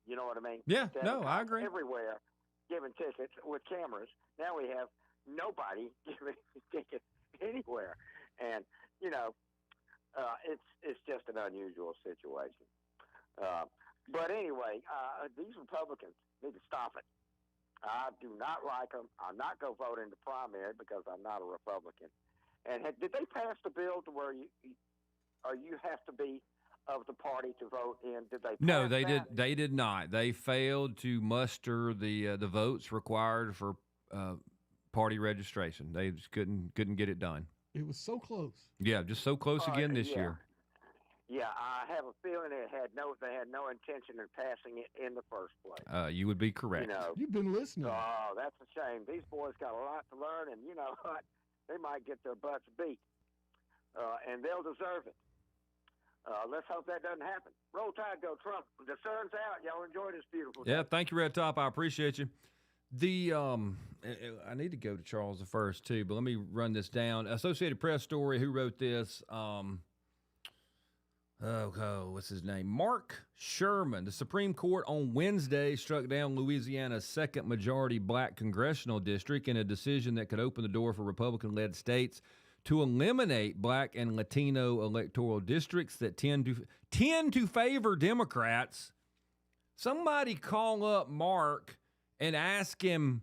You know what I mean? Yeah, Instead no, of I cops agree. Everywhere giving tickets with cameras. Now we have nobody giving tickets anywhere. And, it's just an unusual situation. But anyway, these Republicans need to stop it. I do not like them. I'm not going to vote in the primary because I'm not a Republican. And did they pass the bill to where you have to be of the party to vote in? Did they? No, pass they that? did. They did not. They failed to muster the votes required for party registration. They just couldn't get it done. It was so close. Yeah, just so close again this year. Yeah, I have a feeling they had no intention of passing it in the first place. You would be correct. You've been listening. Oh, that's a shame. These boys got a lot to learn, and you know what? they might get their butts beat, and they'll deserve it. Let's hope that doesn't happen. Roll Tide, go Trump. The sun's out. Y'all enjoy this beautiful day. Yeah, thank you, Red Top. I appreciate you. I need to go to Charles the First too, but let me run this down. Associated Press story. Who wrote this? What's his name? Mark Sherman. The Supreme Court on Wednesday struck down Louisiana's second majority black congressional district in a decision that could open the door for Republican-led states to eliminate black and Latino electoral districts that tend to favor Democrats. Somebody call up Mark and ask him,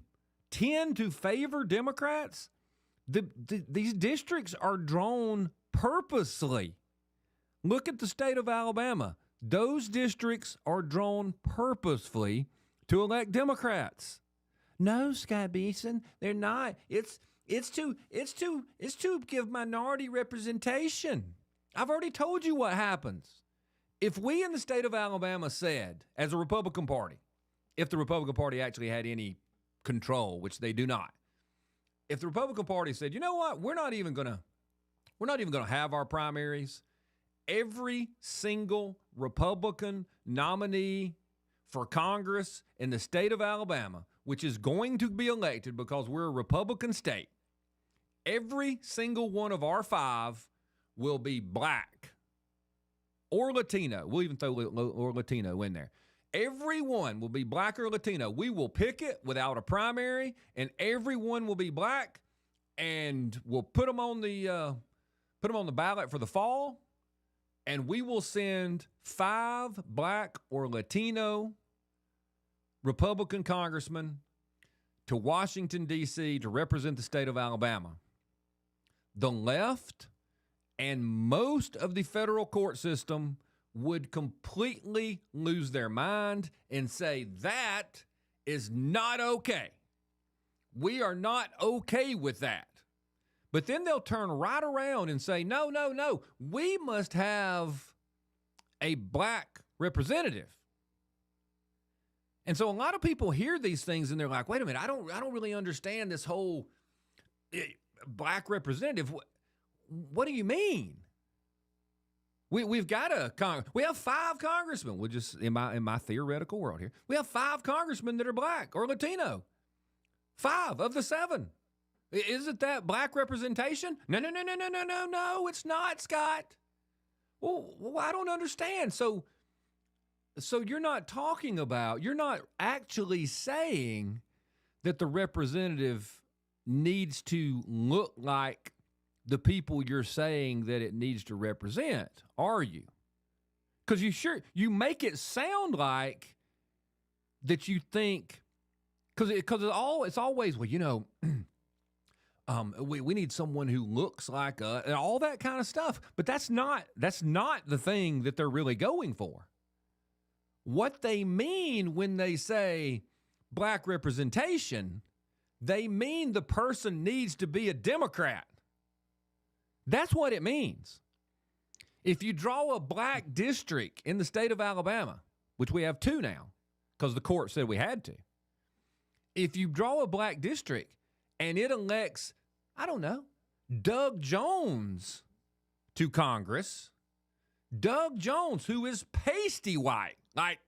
tend to favor Democrats? These districts are drawn purposely. Look at the state of Alabama. Those districts are drawn purposefully to elect Democrats. No, Scott Beason, they're not. It's to give minority representation. I've already told you what happens. If we in the state of Alabama said, as a Republican Party, if the Republican Party actually had any control, which they do not, if the Republican Party said, you know what, we're not even gonna have our primaries. Every single Republican nominee for Congress in the state of Alabama, which is going to be elected because we're a Republican state, every single one of our 5 will be black or Latino. We'll even throw or Latino in there. Everyone will be black or Latino. We will pick it without a primary, and everyone will be black, and we'll put them on the ballot for the fall. And we will send 5 black or Latino Republican congressmen to Washington, D.C. to represent the state of Alabama. The left and most of the federal court system would completely lose their mind and say that is not okay. We are not okay with that. But then they'll turn right around and say, no, we must have a black representative. And so a lot of people hear these things and they're like, wait a minute, I don't really understand this whole black representative. What do you mean? We've got we have 5 congressmen. We'll just in my theoretical world here, we have 5 congressmen that are black or Latino. 5 of the 7. Isn't that black representation? No, it's not, Scott. Well, I don't understand. So you're not actually saying that the representative needs to look like the people you're saying that it needs to represent, are you? Because you make it sound like that you think, because it's always, well, you know, we need someone who looks like us and all that kind of stuff. But that's not the thing that they're really going for. What they mean when they say black representation, they mean the person needs to be a Democrat. That's what it means. If you draw a black district in the state of Alabama, which we have 2 now, because the court said we had to. If you draw a black district and it elects, I don't know, Doug Jones to Congress, Doug Jones, who is pasty white, like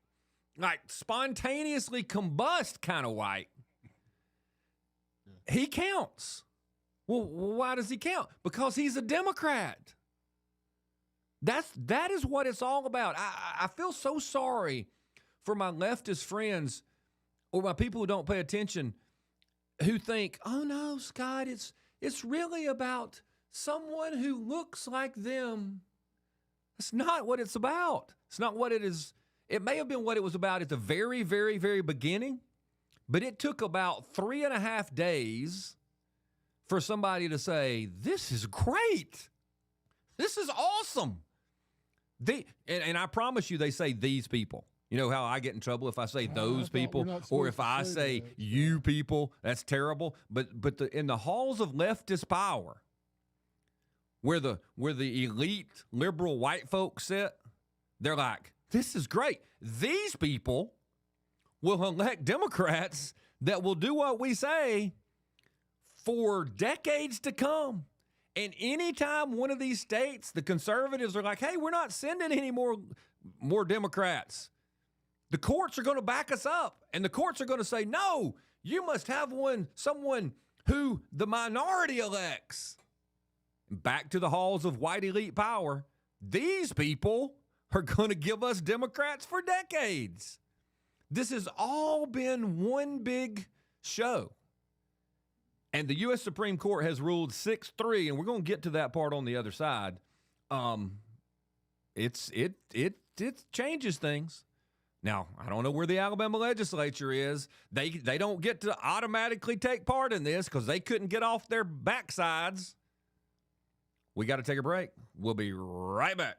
spontaneously combust kind of white, he counts. Well, why does he count? Because he's a Democrat. That is what it's all about. I feel so sorry for my leftist friends or my people who don't pay attention, who think, oh no, Scott, it's really about someone who looks like them. That's not what it's about. It's not what it is. It may have been what it was about at the very, very, very beginning, but it took about 3.5 days for somebody to say, this is great. This is awesome. And I promise you, they say these people. You know how I get in trouble if I say those people, or if I say you people? That's terrible. But in the halls of leftist power, where the elite liberal white folks sit, they're like, this is great. These people will elect Democrats that will do what we say for decades to come. And anytime one of these states, the conservatives are like, hey, we're not sending any more Democrats, the courts are going to back us up. And the courts are going to say, no, you must have someone who the minority elects. Back to the halls of white elite power. These people are going to give us Democrats for decades. This has all been one big show. And the U.S. Supreme Court has ruled 6-3, and we're going to get to that part on the other side. It changes things. Now, I don't know where the Alabama legislature is. They don't get to automatically take part in this because they couldn't get off their backsides. We got to take a break. We'll be right back.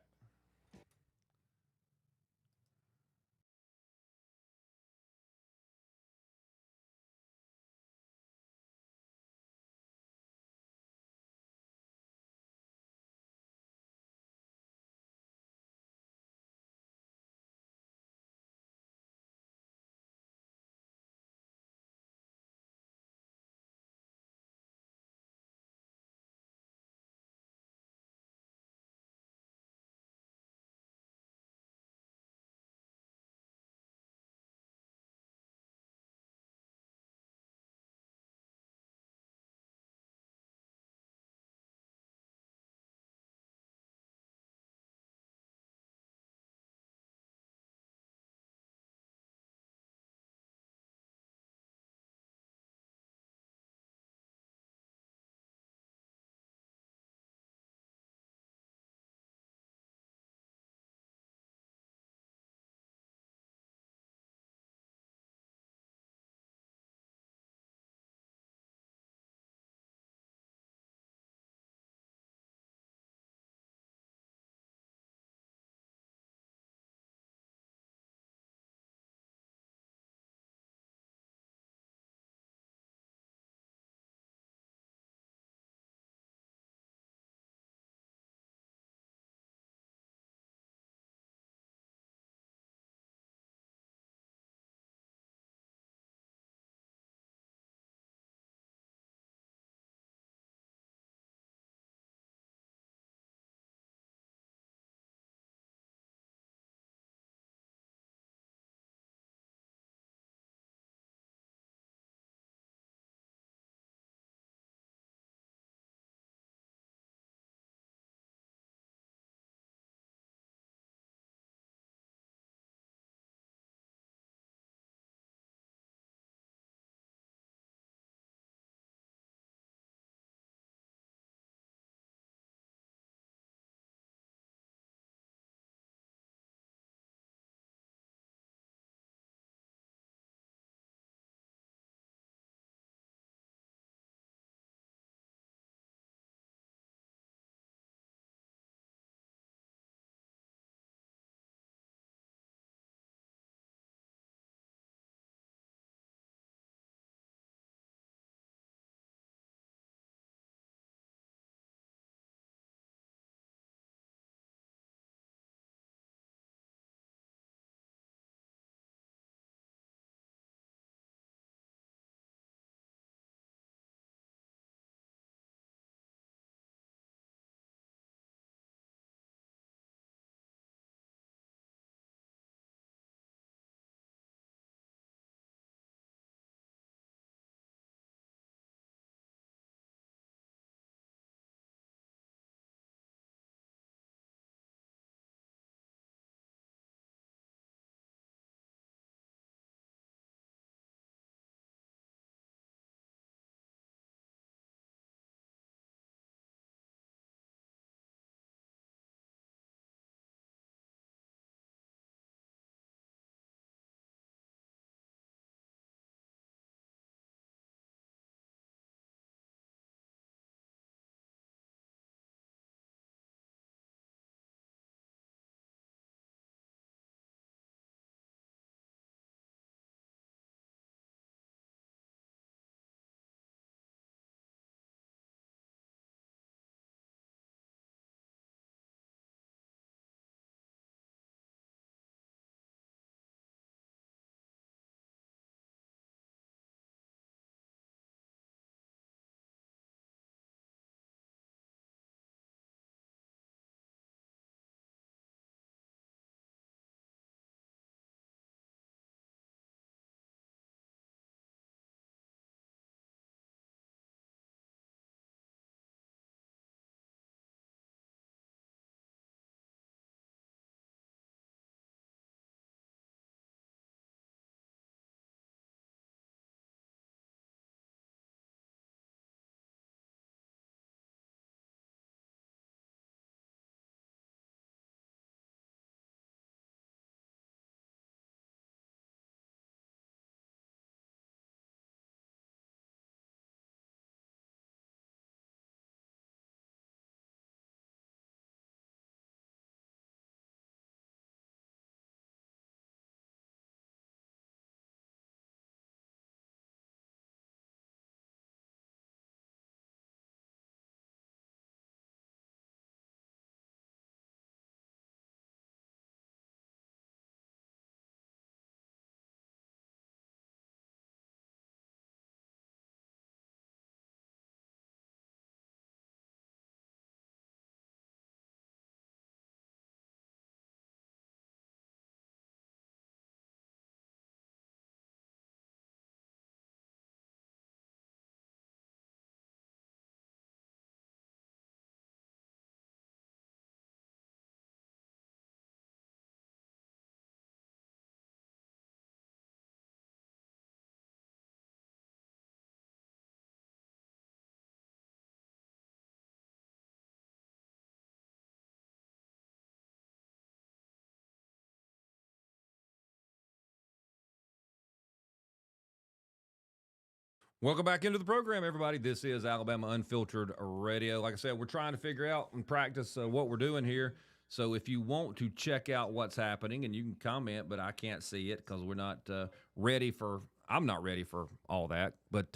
Welcome back into the program, everybody. This is Alabama Unfiltered Radio. Like I said, we're trying to figure out and practice what we're doing here. So if you want to check out what's happening, and you can comment, but I can't see it because we're not ready for – I'm not ready for all that. But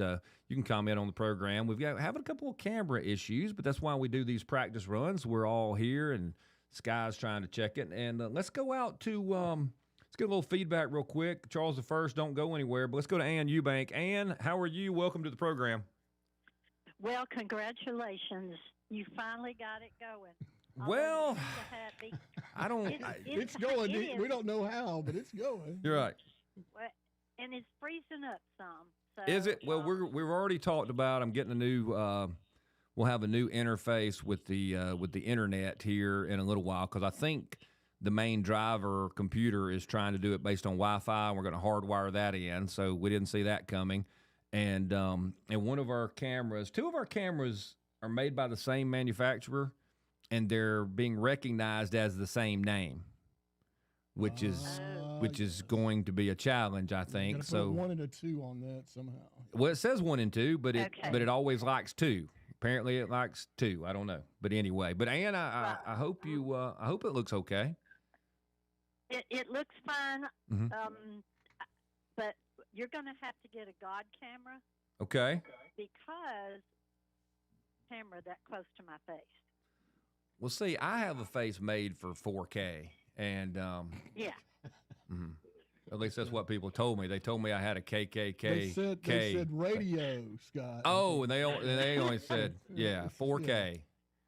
you can comment on the program. We've got having a couple of camera issues, but that's why we do these practice runs. We're all here, and Sky's trying to check it. And let's go out to let's get a little feedback real quick. Charles I, don't go anywhere, but let's go to Ann Eubank. Ann, how are you? Welcome to the program. Well, congratulations. You finally got it going. Well, I don't. It's going. We don't know how, but it's going. You're right. Well, and it's freezing up some. So, is it? Well, we've already talked about. I'm getting a new. We'll have a new interface with the internet here in a little while because I think the main driver computer is trying to do it based on Wi-Fi, and we're going to hardwire that in. So we didn't see that coming. And one of our cameras, two of our cameras are made by the same manufacturer. And they're being recognized as the same name, which is going to be a challenge, I think. So 1 and a 2 on that somehow. Well, it says 1 and 2, but it always likes 2. Apparently, it likes 2. I don't know, but anyway. But Ann, I hope I hope it looks okay. It looks fine, Mm-hmm. but you're going to have to get a God camera. Okay. Because camera that close to my face. Well, see, I have a face made for 4K, and yeah. Mm-hmm. At least that's what people told me. They told me I had a KKK. They said radio, Scott. Oh, and they only said 4K.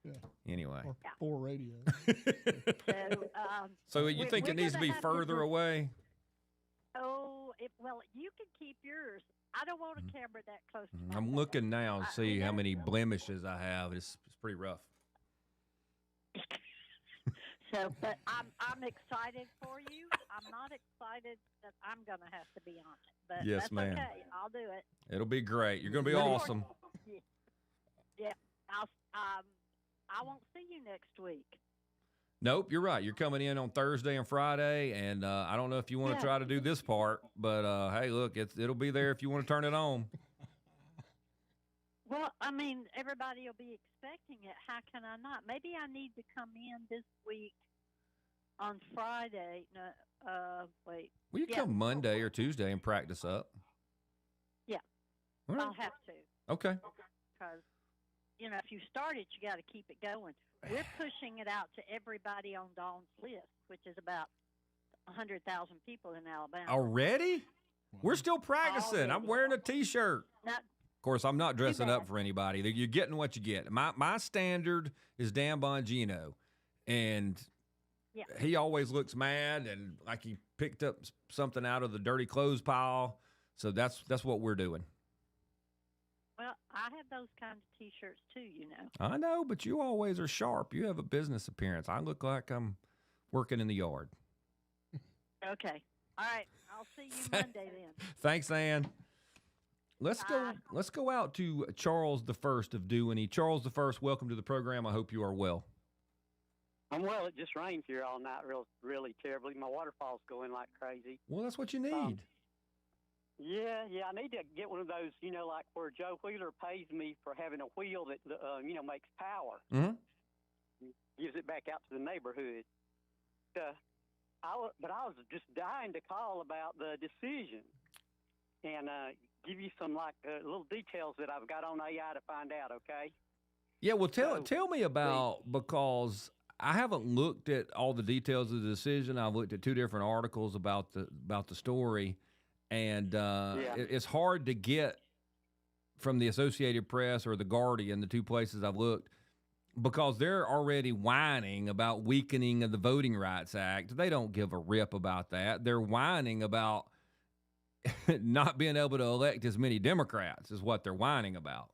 Yeah. Anyway. Or 4 radio. So you think it needs to be further away? Oh, well, you can keep yours. I don't want a camera that close to my I'm face. looking now to see how many blemishes I have. It's pretty rough. So, but I'm excited for you. I'm not excited that I'm going to have to be on it. But yes, that's ma'am. okay. I'll do it. It'll be great. You're going to be awesome. Yeah. I won't see you next week. Nope, you're right. You're coming in on Thursday and Friday, and I don't know if you want to try to do this part, but hey, look, it'll be there if you want to turn it on. Well, I mean, everybody will be expecting it. How can I not? Maybe I need to come in this week on Friday. No, wait. Will you come Monday or Tuesday and practice up? Yeah, right. I'll have to. Okay. Because, if you start it, you got to keep it going. We're pushing it out to everybody on Dawn's list, which is about 100,000 people in Alabama. Already? We're still practicing. Already. I'm wearing a T-shirt. Of course, I'm not dressing up for anybody. You're getting what you get. My standard is Dan Bongino, and he always looks mad and like he picked up something out of the dirty clothes pile. So that's what we're doing. Well, I have those kind of T-shirts too, I know, but you always are sharp. You have a business appearance. I look like I'm working in the yard. Okay. All right. I'll see you Monday then. Thanks, Ann. Let's go out to Charles I of Dewey. Charles I, welcome to the program. I hope you are well. I'm well. It just rained here all night really terribly. My waterfall's going like crazy. Well, that's what you need. Yeah. I need to get one of those, like where Joe Wheeler pays me for having a wheel that, makes power. Mm-hmm. Gives it back out to the neighborhood. But I was just dying to call about the decision and give you some little details that I've got on AI to find out. Okay. Yeah. Well, tell me about, because I haven't looked at all the details of the decision. I've looked at 2 different articles about the story, and it's hard to get from the Associated Press or the Guardian, the 2 places I've looked, because they're already whining about weakening of the Voting Rights Act. They don't give a rip about that. They're whining about not being able to elect as many Democrats is what they're whining about.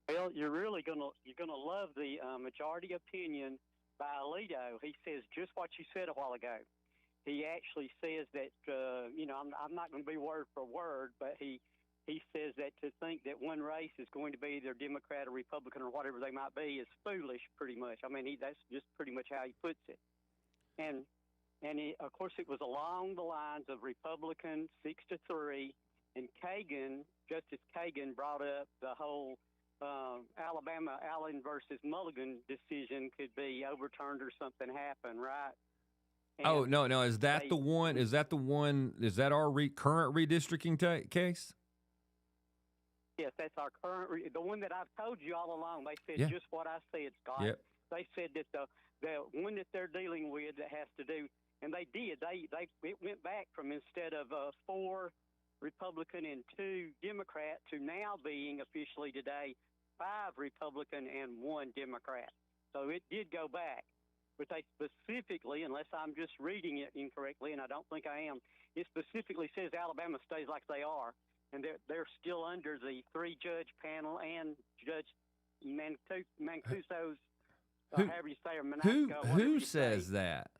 Well, you're gonna love the majority opinion by Alito. He says just what you said a while ago. He actually says that I'm not going to be word for word, but he says that to think that one race is going to be either Democrat or Republican or whatever they might be is foolish, pretty much. I mean, that's just pretty much how he puts it. And of course, it was along the lines of Republican 6-3 and Justice Kagan brought up the whole Alabama Allen versus Mulligan decision could be overturned or something happen, right? Oh, no. Is that the one? Is that our current redistricting case? Yes, that's our current, the one that I've told you all along. They said just what I said, Scott. Yep. They said that the one that they're dealing with that has to do, and they did. It went back from instead of 4 Republican and 2 Democrat to now being officially today 5 Republican and 1 Democrat. So it did go back. But they specifically, unless I'm just reading it incorrectly, and I don't think I am, it specifically says Alabama stays like they are, and they're still under the 3-judge panel and Judge Mancuso's, however you say, or Manasco. Who says that?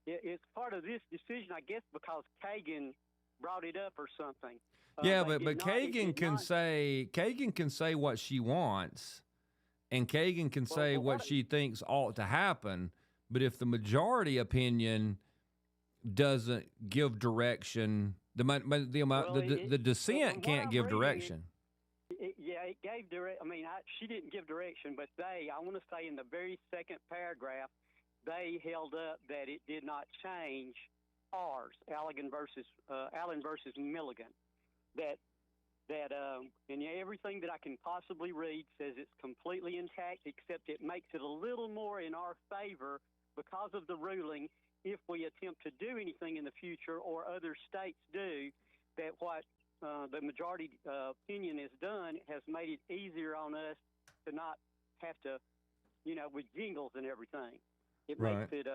It's part of this decision, I guess, because Kagan brought it up or something. Yeah, but Kagan can say what she wants. And Kagan can say what she thinks ought to happen, but if the majority opinion doesn't give direction, the dissent can't give direction. It gave direction. I mean, she didn't give direction, but I want to say in the very second paragraph, they held up that it did not change ours, Allen versus Milligan. And everything that I can possibly read says it's completely intact, except it makes it a little more in our favor because of the ruling if we attempt to do anything in the future or other states do, that what the majority opinion has done has made it easier on us to not have to, with jingles and everything. It makes it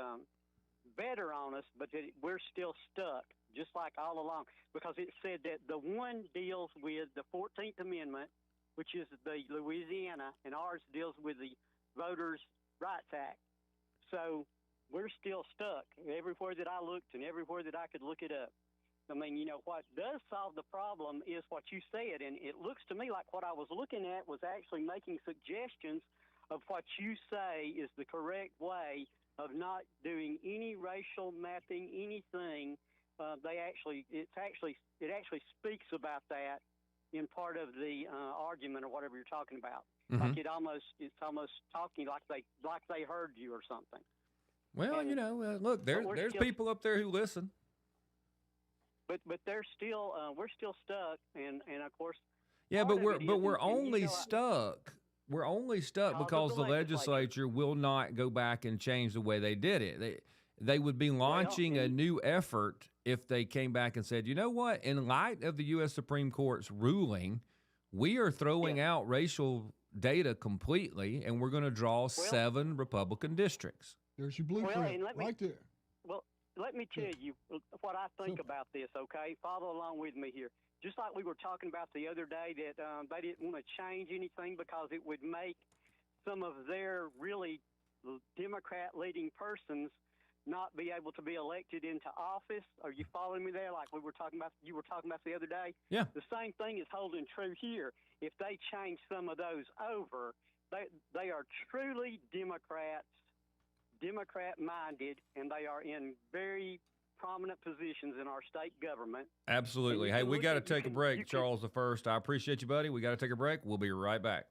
better on us, but we're still stuck, just like all along, because it said that the one deals with the 14th Amendment, which is the Louisiana, and ours deals with the Voters' Rights Act. So we're still stuck everywhere that I looked and everywhere that I could look it up. I mean, what does solve the problem is what you said, and it looks to me like what I was looking at was actually making suggestions of what you say is the correct way of not doing any racial mapping, anything. It actually speaks about that in part of the argument or whatever you're talking about. Mm-hmm. Like it's almost talking like they heard you or something. Well, look, there's people up there who listen. But they're still we're still stuck, and of course. Yeah, but we're only stuck. We're only stuck because the legislature will not go back and change the way they did it. They would be launching a new effort if they came back and said, you know what, in light of the U.S. Supreme Court's ruling, we are throwing out racial data completely, and we're going to draw 7 Republican districts. There's your blueprint right there. Well, let me tell you what I think about this, okay? Follow along with me here. Just like we were talking about the other day that they didn't want to change anything because it would make some of their really Democrat-leading persons not be able to be elected into office. Are you following me there? Like you were talking about the other day? Yeah. The same thing is holding true here. If they change some of those over, they are truly Democrat-minded, and they are in very prominent positions in our state government. Absolutely. Hey, we got to take a break, Charles I. I appreciate you, buddy. We got to take a break. We'll be right back.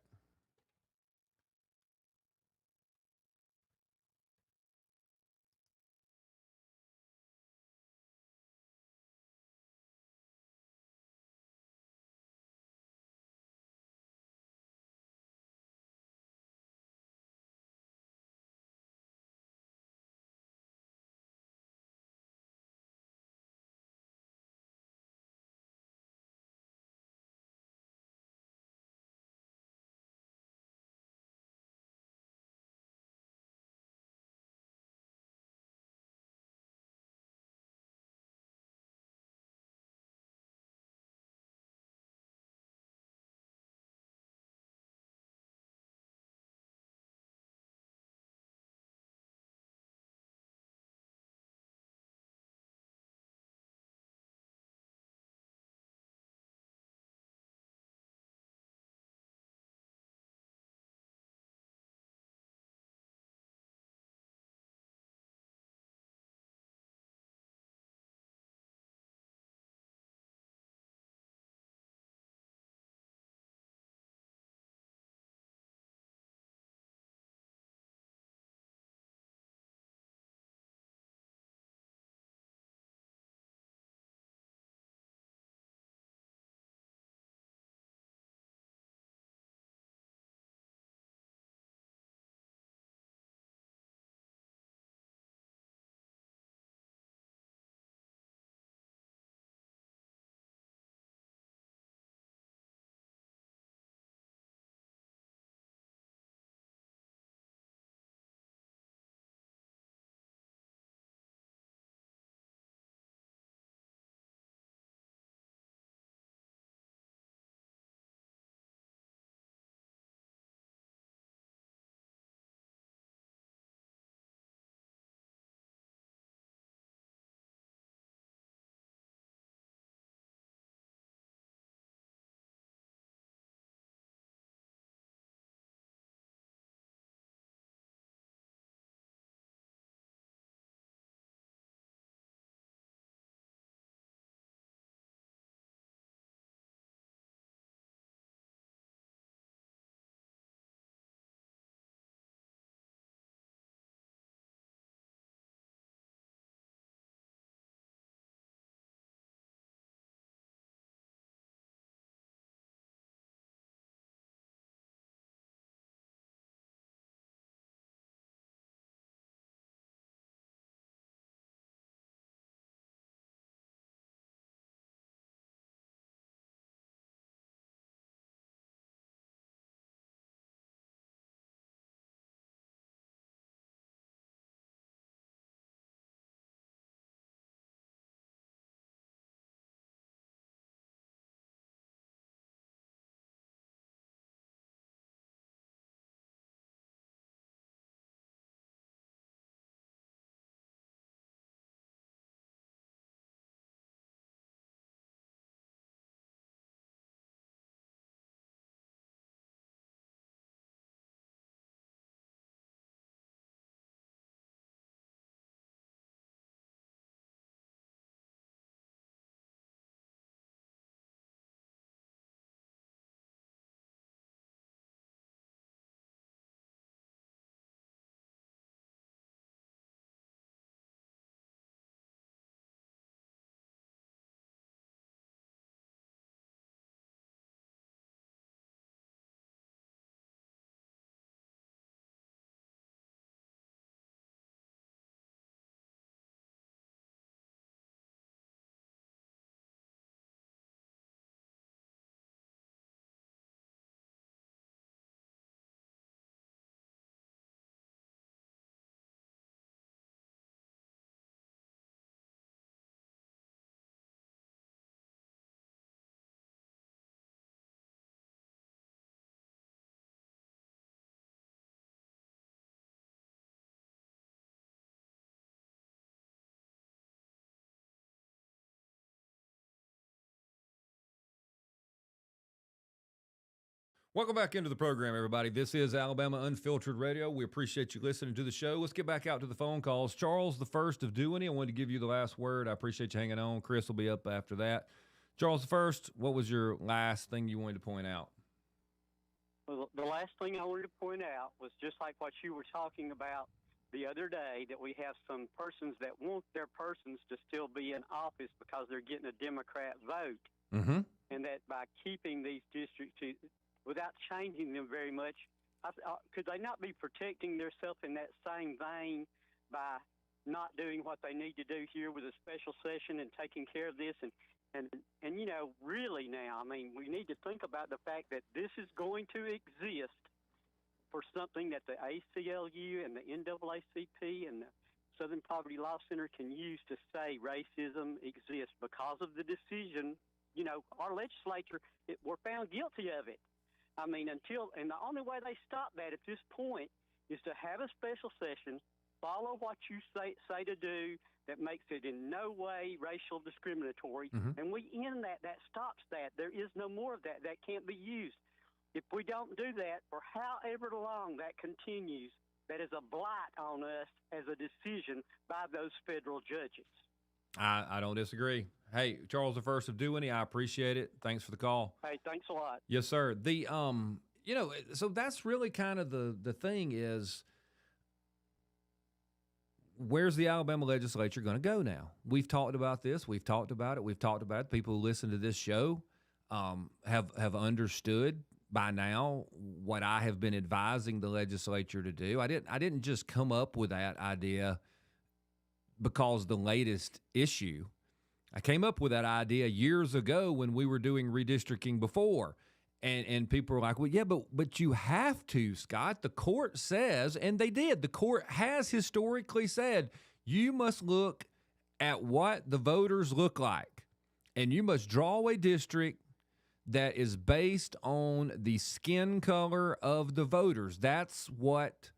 Welcome back into the program, everybody. This is Alabama Unfiltered Radio. We appreciate you listening to the show. Let's get back out to the phone calls. Charles, the first of Dewey, I wanted to give you the last word. I appreciate you hanging on. Chris will be up after that. Charles, the first, what was your last thing you wanted to point out? Well, the last thing I wanted to point out was just like what you were talking about the other day, that we have some persons that want their persons to still be in office because they're getting a Democrat vote. Mm-hmm. And that by keeping these districts without changing them very much, could they not be protecting themselves in that same vein by not doing what they need to do here with a special session and taking care of this? And you know, really now, I mean, we need to think about the fact that this is going to exist for something that the ACLU and the NAACP and the Southern Poverty Law Center can use to say racism exists because of the decision. You know, our legislature were found guilty of it. I mean, and the only way they stop that at this point is to have a special session, follow what you say to do that makes it in no way racial discriminatory, and we end that. That stops that. There is no more of that. That can't be used. If we don't do that for however long that continues, that is a blight on us as a decision by those federal judges. I don't disagree. Hey, Charles the First of Dewey, I appreciate it. Thanks for the call. Hey, thanks a lot. Yes, sir. The you know, so that's really kind of the thing is, where's the Alabama legislature going to go now? We've talked about this. We've talked about it. We've talked about it. People who listen to this show have understood by now what I have been advising the legislature to do. I didn't just come up with that idea because the latest issue. I came up with that idea years ago when we were doing redistricting before. And people were like, well, yeah, but you have to, Scott. The court says, and they did. The court has historically said, you must look at what the voters look like. And you must draw a district that is based on the skin color of the voters. That's what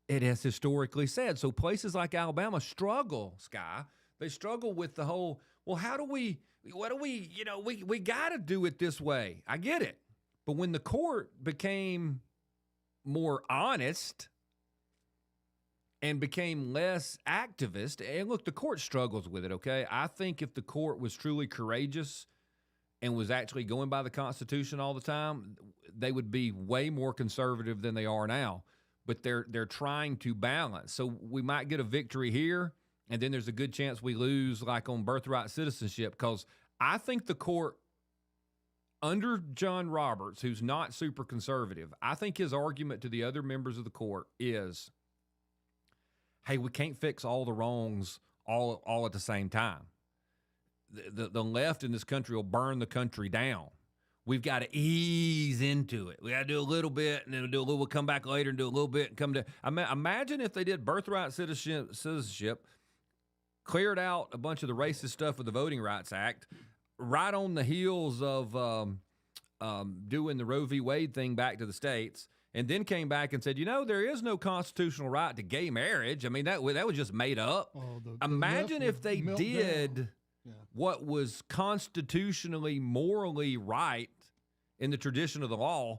it has historically said. So places like Alabama struggle, Sky. They struggle with the whole, well, we got to do it this way. I get it. But when the court became more honest and became less activist, and look, the court struggles with it, okay? I think if the court was truly courageous and was actually going by the Constitution all the time, they would be way more conservative than they are now. But they're trying to balance. So we might get a victory here, and then there's a good chance we lose, like on birthright citizenship, because I think the court, under John Roberts, who's not super conservative, I think his argument to the other members of the court is, hey, we can't fix all the wrongs all at the same time. The left in this country will burn the country down. We've got to ease into it. We got to do a little bit, and then we'll come back later and do a little bit and come to. Imagine if they did birthright citizenship, cleared out a bunch of the racist stuff with the Voting Rights Act, right on the heels of doing the Roe v. Wade thing back to the states, and then came back and said, there is no constitutional right to gay marriage. I mean, that was just made up. Imagine if they did what was constitutionally, morally right in the tradition of the law.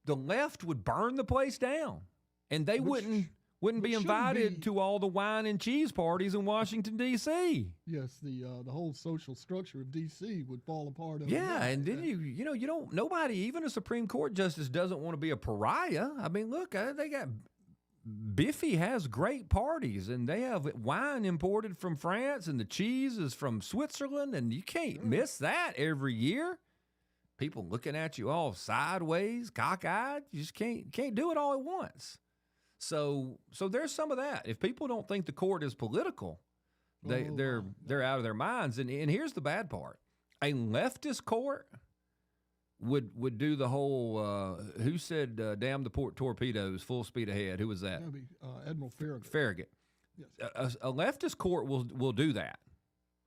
The left would burn the place down, and they wouldn't be invited to all the wine and cheese parties in Washington, D.C. Yes, the whole social structure of D.C. would fall apart. Yeah, and then nobody, even a Supreme Court justice, doesn't want to be a pariah. I mean, look, they got Biffy has great parties, and they have wine imported from France, and the cheese is from Switzerland, and you can't miss that every year. People looking at you all sideways, cockeyed. You just can't do it all at once. So there's some of that. If people don't think the court is political, they're out of their minds. And here's the bad part: a leftist court would do the whole. Who said "damn the port torpedoes, full speed ahead"? Who was that? That'd be Admiral Farragut. Farragut. Yes. A leftist court will do that.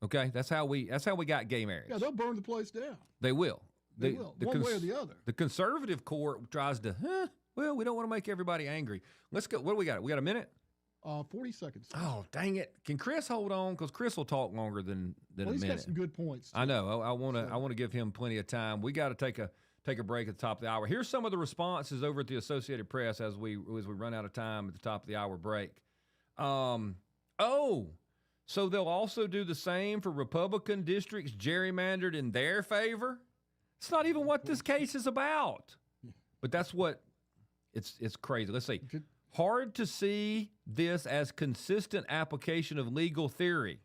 Okay, that's how we got gay marriage. Yeah, they'll burn the place down. They will. They will. One way or the other. The conservative court tries to. Well, we don't want to make everybody angry. Let's go. What do we got? We got a minute? 40 seconds. Oh, dang it. Can Chris hold on? Because Chris will talk longer than a minute. He's got some good points, too. I know. I want to give him plenty of time. We got to take a break at the top of the hour. Here's some of the responses over at the Associated Press as we run out of time at the top of the hour break. So they'll also do the same for Republican districts gerrymandered in their favor? It's not even what this case is about. But that's what it's crazy. Let's see. Hard to see this as consistent application of legal theory.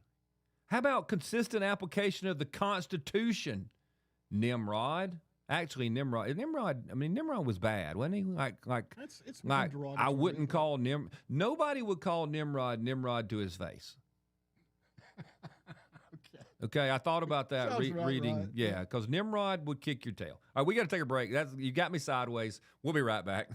How about consistent application of the Constitution? Nimrod. Actually, Nimrod was bad, wasn't he? It's Like I derogatory. wouldn't call nobody would call Nimrod to his face. Okay, I thought about that Sounds reading. right. Yeah, because Nimrod would kick your tail. All right, we got to take a break. You got me sideways. We'll be right back.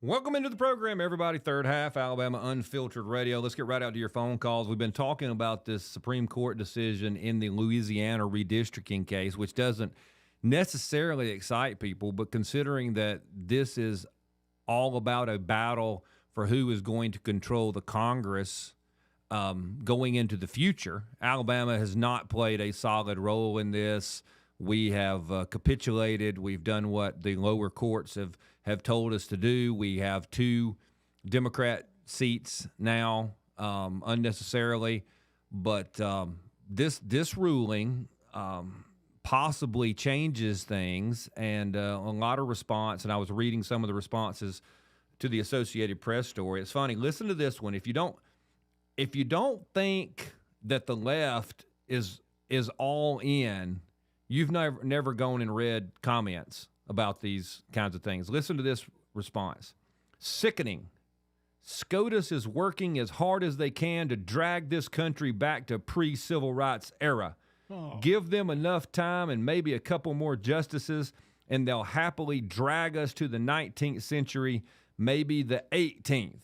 Welcome into the program, everybody. Third half, Alabama Unfiltered Radio. Let's get right out to your phone calls. We've been talking about this Supreme Court decision in the Louisiana redistricting case, which doesn't necessarily excite people, but considering that this is all about a battle for who is going to control the Congress going into the future, Alabama has not played a solid role in this. We have capitulated. We've done what the lower courts have told us to do. We have 2 Democrat seats now unnecessarily, but this ruling possibly changes things, and a lot of response. And I was reading some of the responses to the Associated Press story. It's funny. Listen to this one. If you don't think that the left is all in, you've never gone and read comments about these kinds of things. Listen to this response. Sickening. SCOTUS is working as hard as they can to drag this country back to pre-civil rights era. Oh. Give them enough time and maybe a couple more justices, and they'll happily drag us to the 19th century, maybe the 18th.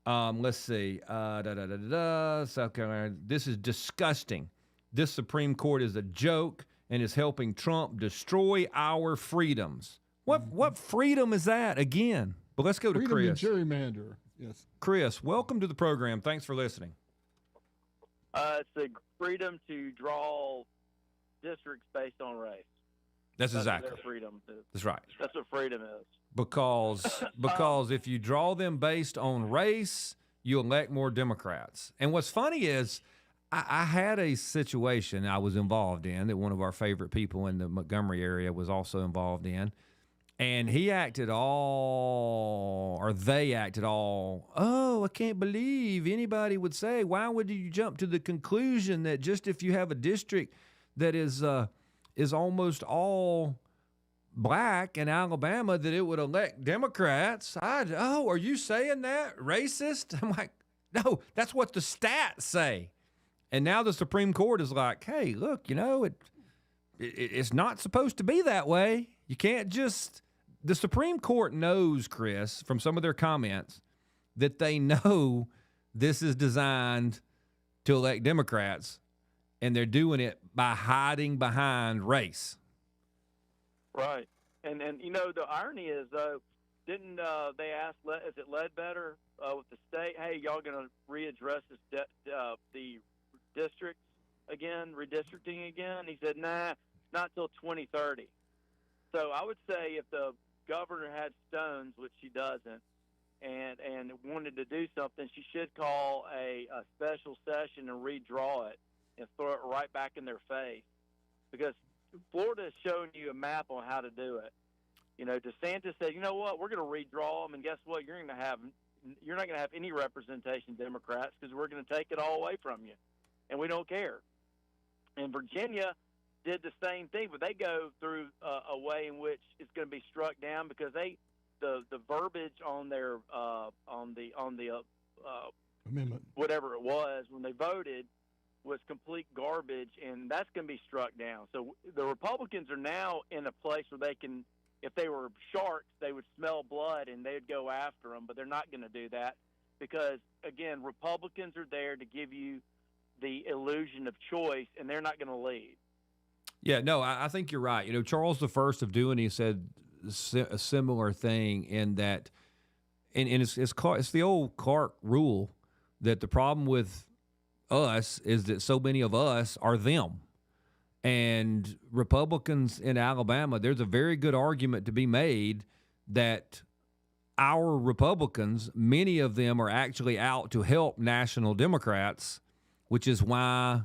Let's see. South Carolina. This is disgusting. This Supreme Court is a joke and is helping Trump destroy our freedoms. What freedom is that again? But let's go to Chris. Freedom to gerrymander. Yes. Chris, welcome to the program. Thanks for listening. It's the freedom to draw districts based on race. That's exactly. Their freedom. That's right. That's what freedom is. Because if you draw them based on race, you elect more Democrats. And what's funny is I had a situation I was involved in that one of our favorite people in the Montgomery area was also involved in. And they acted all, oh, I can't believe anybody would say, why would you jump to the conclusion that just if you have a district that is almost all black in Alabama that it would elect Democrats? Are you saying that? Racist? I'm like, no, that's what the stats say. And now the Supreme Court is like, hey, look, it's not supposed to be that way. You can't just – the Supreme Court knows, Chris, from some of their comments, that they know this is designed to elect Democrats, and they're doing it by hiding behind race. Right. And the irony is, though, didn't they ask, is it Ledbetter with the state, hey, y'all going to readdress this the districts again, redistricting again? He said, nah, not till 2030. So I would say if the governor had stones, which she doesn't, and wanted to do something, she should call a special session and redraw it and throw it right back in their face. Because Florida has shown you a map on how to do it. DeSantis said, you know what, we're going to redraw them, and guess what, you're not going to have any representation Democrats because we're going to take it all away from you. And we don't care. And Virginia did the same thing, but they go through a way in which it's going to be struck down because the verbiage on their on the amendment, whatever it was when they voted, was complete garbage, and that's going to be struck down. So the Republicans are now in a place where they can, if they were sharks, they would smell blood and they'd go after them, but they're not going to do that because, again, Republicans are there to give you the illusion of choice, and they're not going to lead. Yeah, no, I think you're right. Charles I of doing, he said a similar thing in that, and it's the old Clark rule that the problem with us is that so many of us are them. And Republicans in Alabama, there's a very good argument to be made that our Republicans, many of them are actually out to help national Democrats, which is why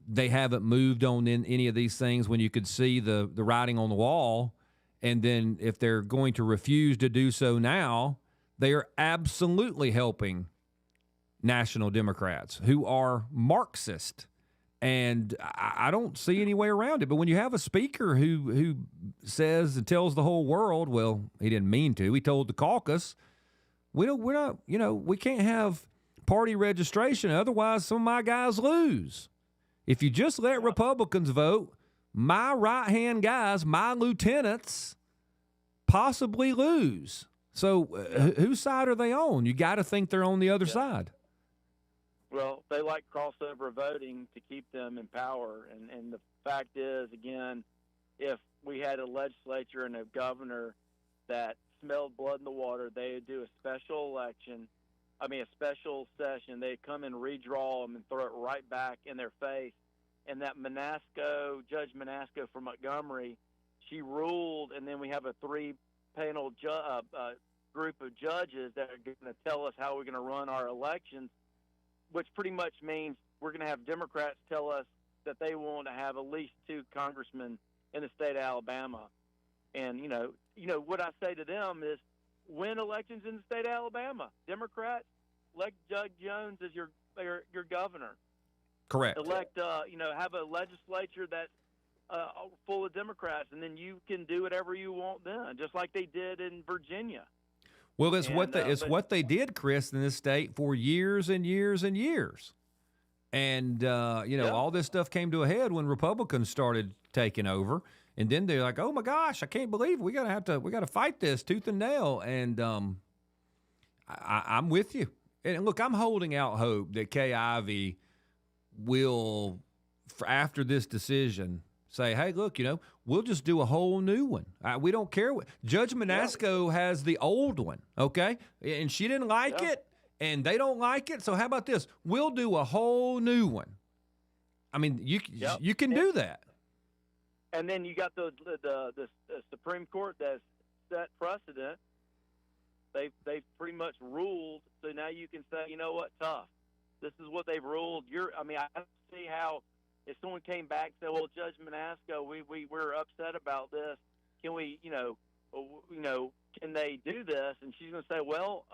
they haven't moved on in any of these things when you could see the writing on the wall. And then if they're going to refuse to do so now, they are absolutely helping national Democrats who are Marxist. And I don't see any way around it. But when you have a speaker who says and tells the whole world, well, he didn't mean to, he told the caucus, we're not, we can't have party registration, otherwise some of my guys lose. If you just let Republicans vote, my right-hand guys, my lieutenants, possibly lose. So whose side are they on? You got to think they're on the other side. Well, they like crossover voting to keep them in power. And the fact is, again, if we had a legislature and a governor that smelled blood in the water, they would do a special election. A special session. They'd come and redraw them and throw it right back in their face. And that Judge Manasco from Montgomery, she ruled, and then we have a three-panel group of judges that are going to tell us how we're going to run our elections, which pretty much means we're going to have Democrats tell us that they want to have at least 2 congressmen in the state of Alabama. And, what I say to them is win elections in the state of Alabama. Democrats, elect Doug Jones as your governor. Correct. Elect, have a legislature that's full of Democrats, and then you can do whatever you want then, just like they did in Virginia. Well, it's what they did, Chris, in this state for years and years and years. And, all this stuff came to a head when Republicans started taking over. And then they're like, oh, my gosh, I can't believe we got to fight this tooth and nail. And I'm with you. And, look, I'm holding out hope that Kay Ivey will, after this decision, say, hey, look, we'll just do a whole new one. We don't care. Judge Manasco has the old one, okay? And she didn't like it, and they don't like it. So how about this? We'll do a whole new one. I mean, you can do that. And then you got the Supreme Court that's set precedent. They've pretty much ruled. So now you can say, you know what, tough. This is what they've ruled. I don't see how if someone came back and said, well, Judge Manasco, we're upset about this. Can we, can they do this? And she's going to say, well,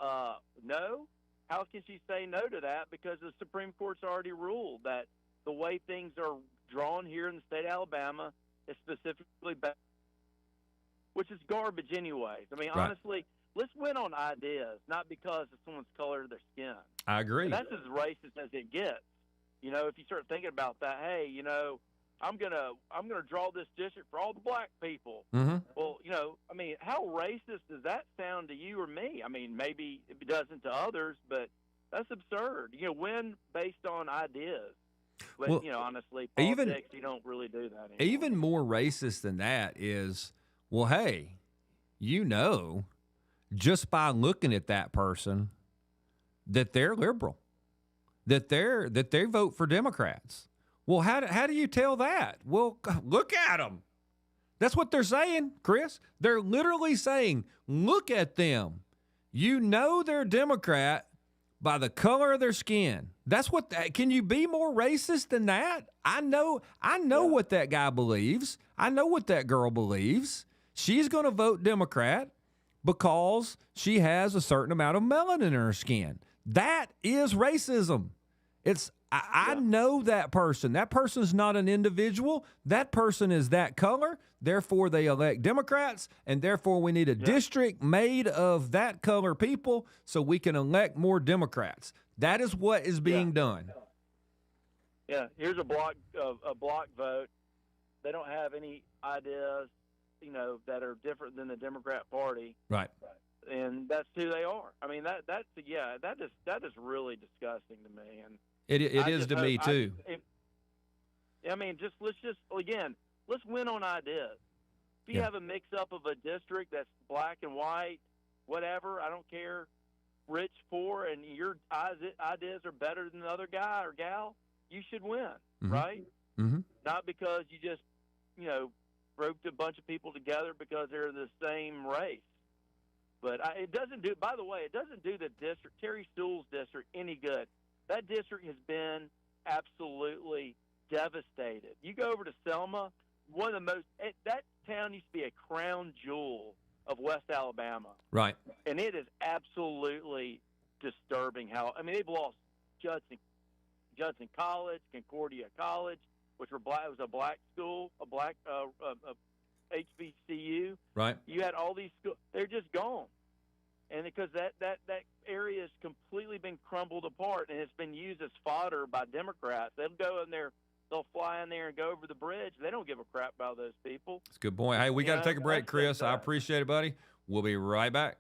no. How can she say no to that? Because the Supreme Court's already ruled that the way things are drawn here in the state of Alabama is specifically bad, which is garbage anyways. I mean, honestly, let's win on ideas, not because of someone's color of their skin. I agree. And that's as racist as it gets. If you start thinking about that, hey, I'm gonna draw this district for all the black people. Mm-hmm. Well, how racist does that sound to you or me? I mean, maybe it doesn't to others, but that's absurd. Win based on ideas. But, honestly, politics, you don't really do that anymore. Even more racist than that is, well, hey, just by looking at that person, that they're liberal, that they vote for Democrats. Well, how do you tell that? Well, look at them. That's what they're saying, Chris. They're literally saying, look at them. They're Democrat by the color of their skin. That's what. Can you be more racist than that? I know what that guy believes. I know what that girl believes. She's going to vote Democrat because she has a certain amount of melanin in her skin. That is racism. I know that person. That person's not an individual. That person is that color. Therefore, they elect Democrats, and therefore we need a district made of that color people so we can elect more Democrats. That is what is being done. Yeah, here's a block vote. They don't have any ideas, that are different than the Democrat Party. Right. And that's who they are. I mean, that is really disgusting to me. And it is to me too. Let's win on ideas. If you have a mix-up of a district that's black and white, whatever, I don't care, rich, poor, and your ideas are better than the other guy or gal, you should win, right? Mm-hmm. Not because you just, grouped a bunch of people together because they're the same race. But it doesn't do the district, Terry Sewell's district, any good. That district has been absolutely devastated. You go over to Selma, that town used to be a crown jewel of West Alabama. Right. And it is absolutely disturbing they've lost Judson College, Concordia College, which was a black school, a black HBCU. Right. You had all these schools. They're just gone. And because that area has completely been crumbled apart and it's been used as fodder by Democrats. They'll go in there, they'll fly in there and go over the bridge. They don't give a crap about those people. That's a good point. Hey, we got to take a break, Chris. I appreciate it, buddy. We'll be right back.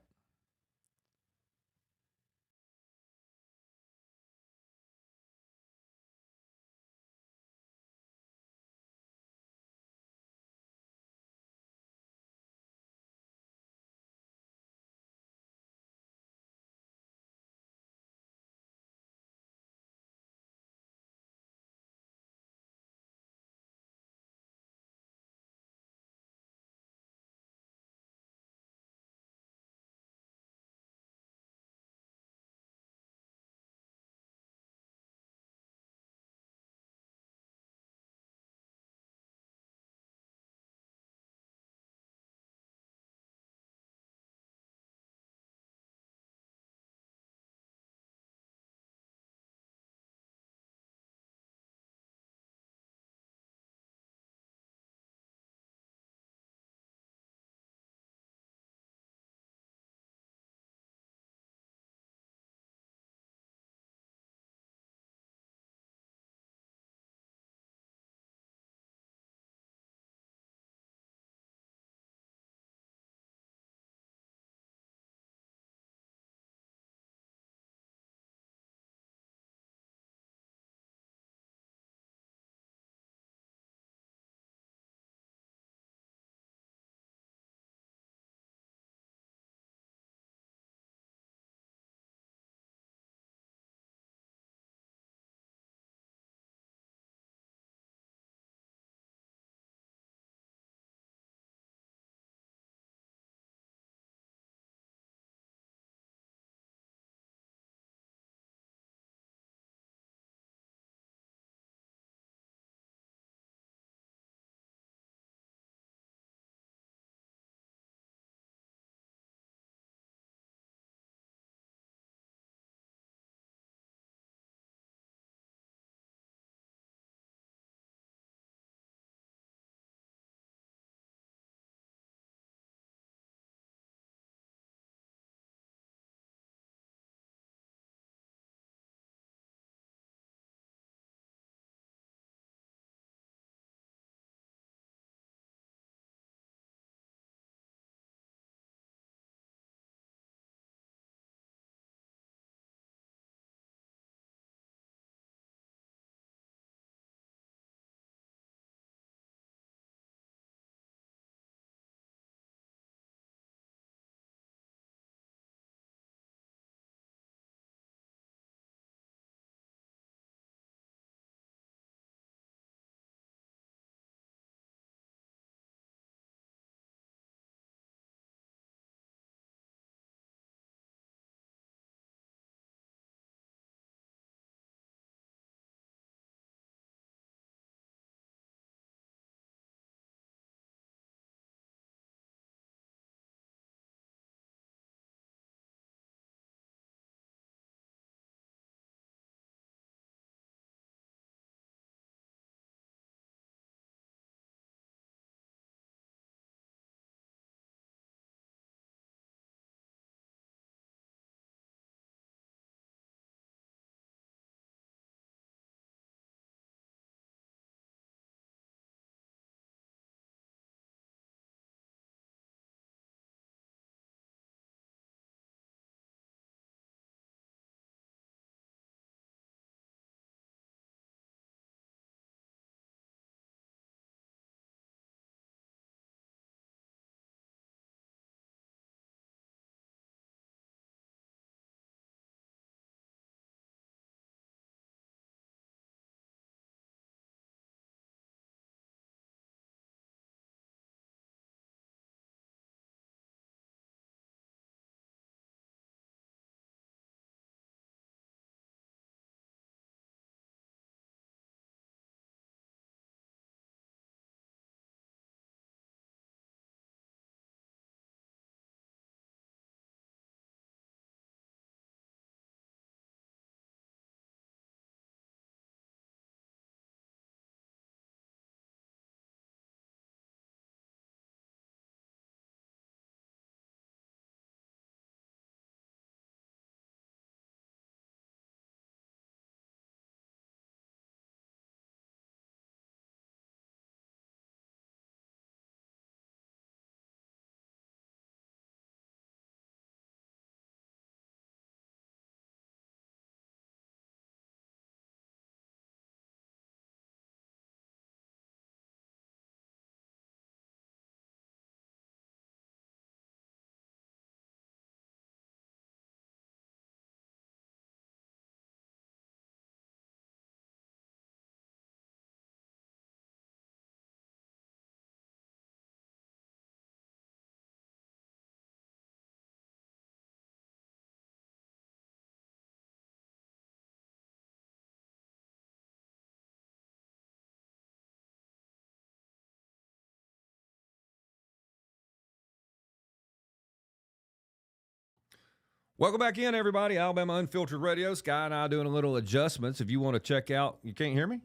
Welcome back in, everybody. Alabama Unfiltered Radio. Sky and I doing a little adjustments. If you want to check out, you can't hear me?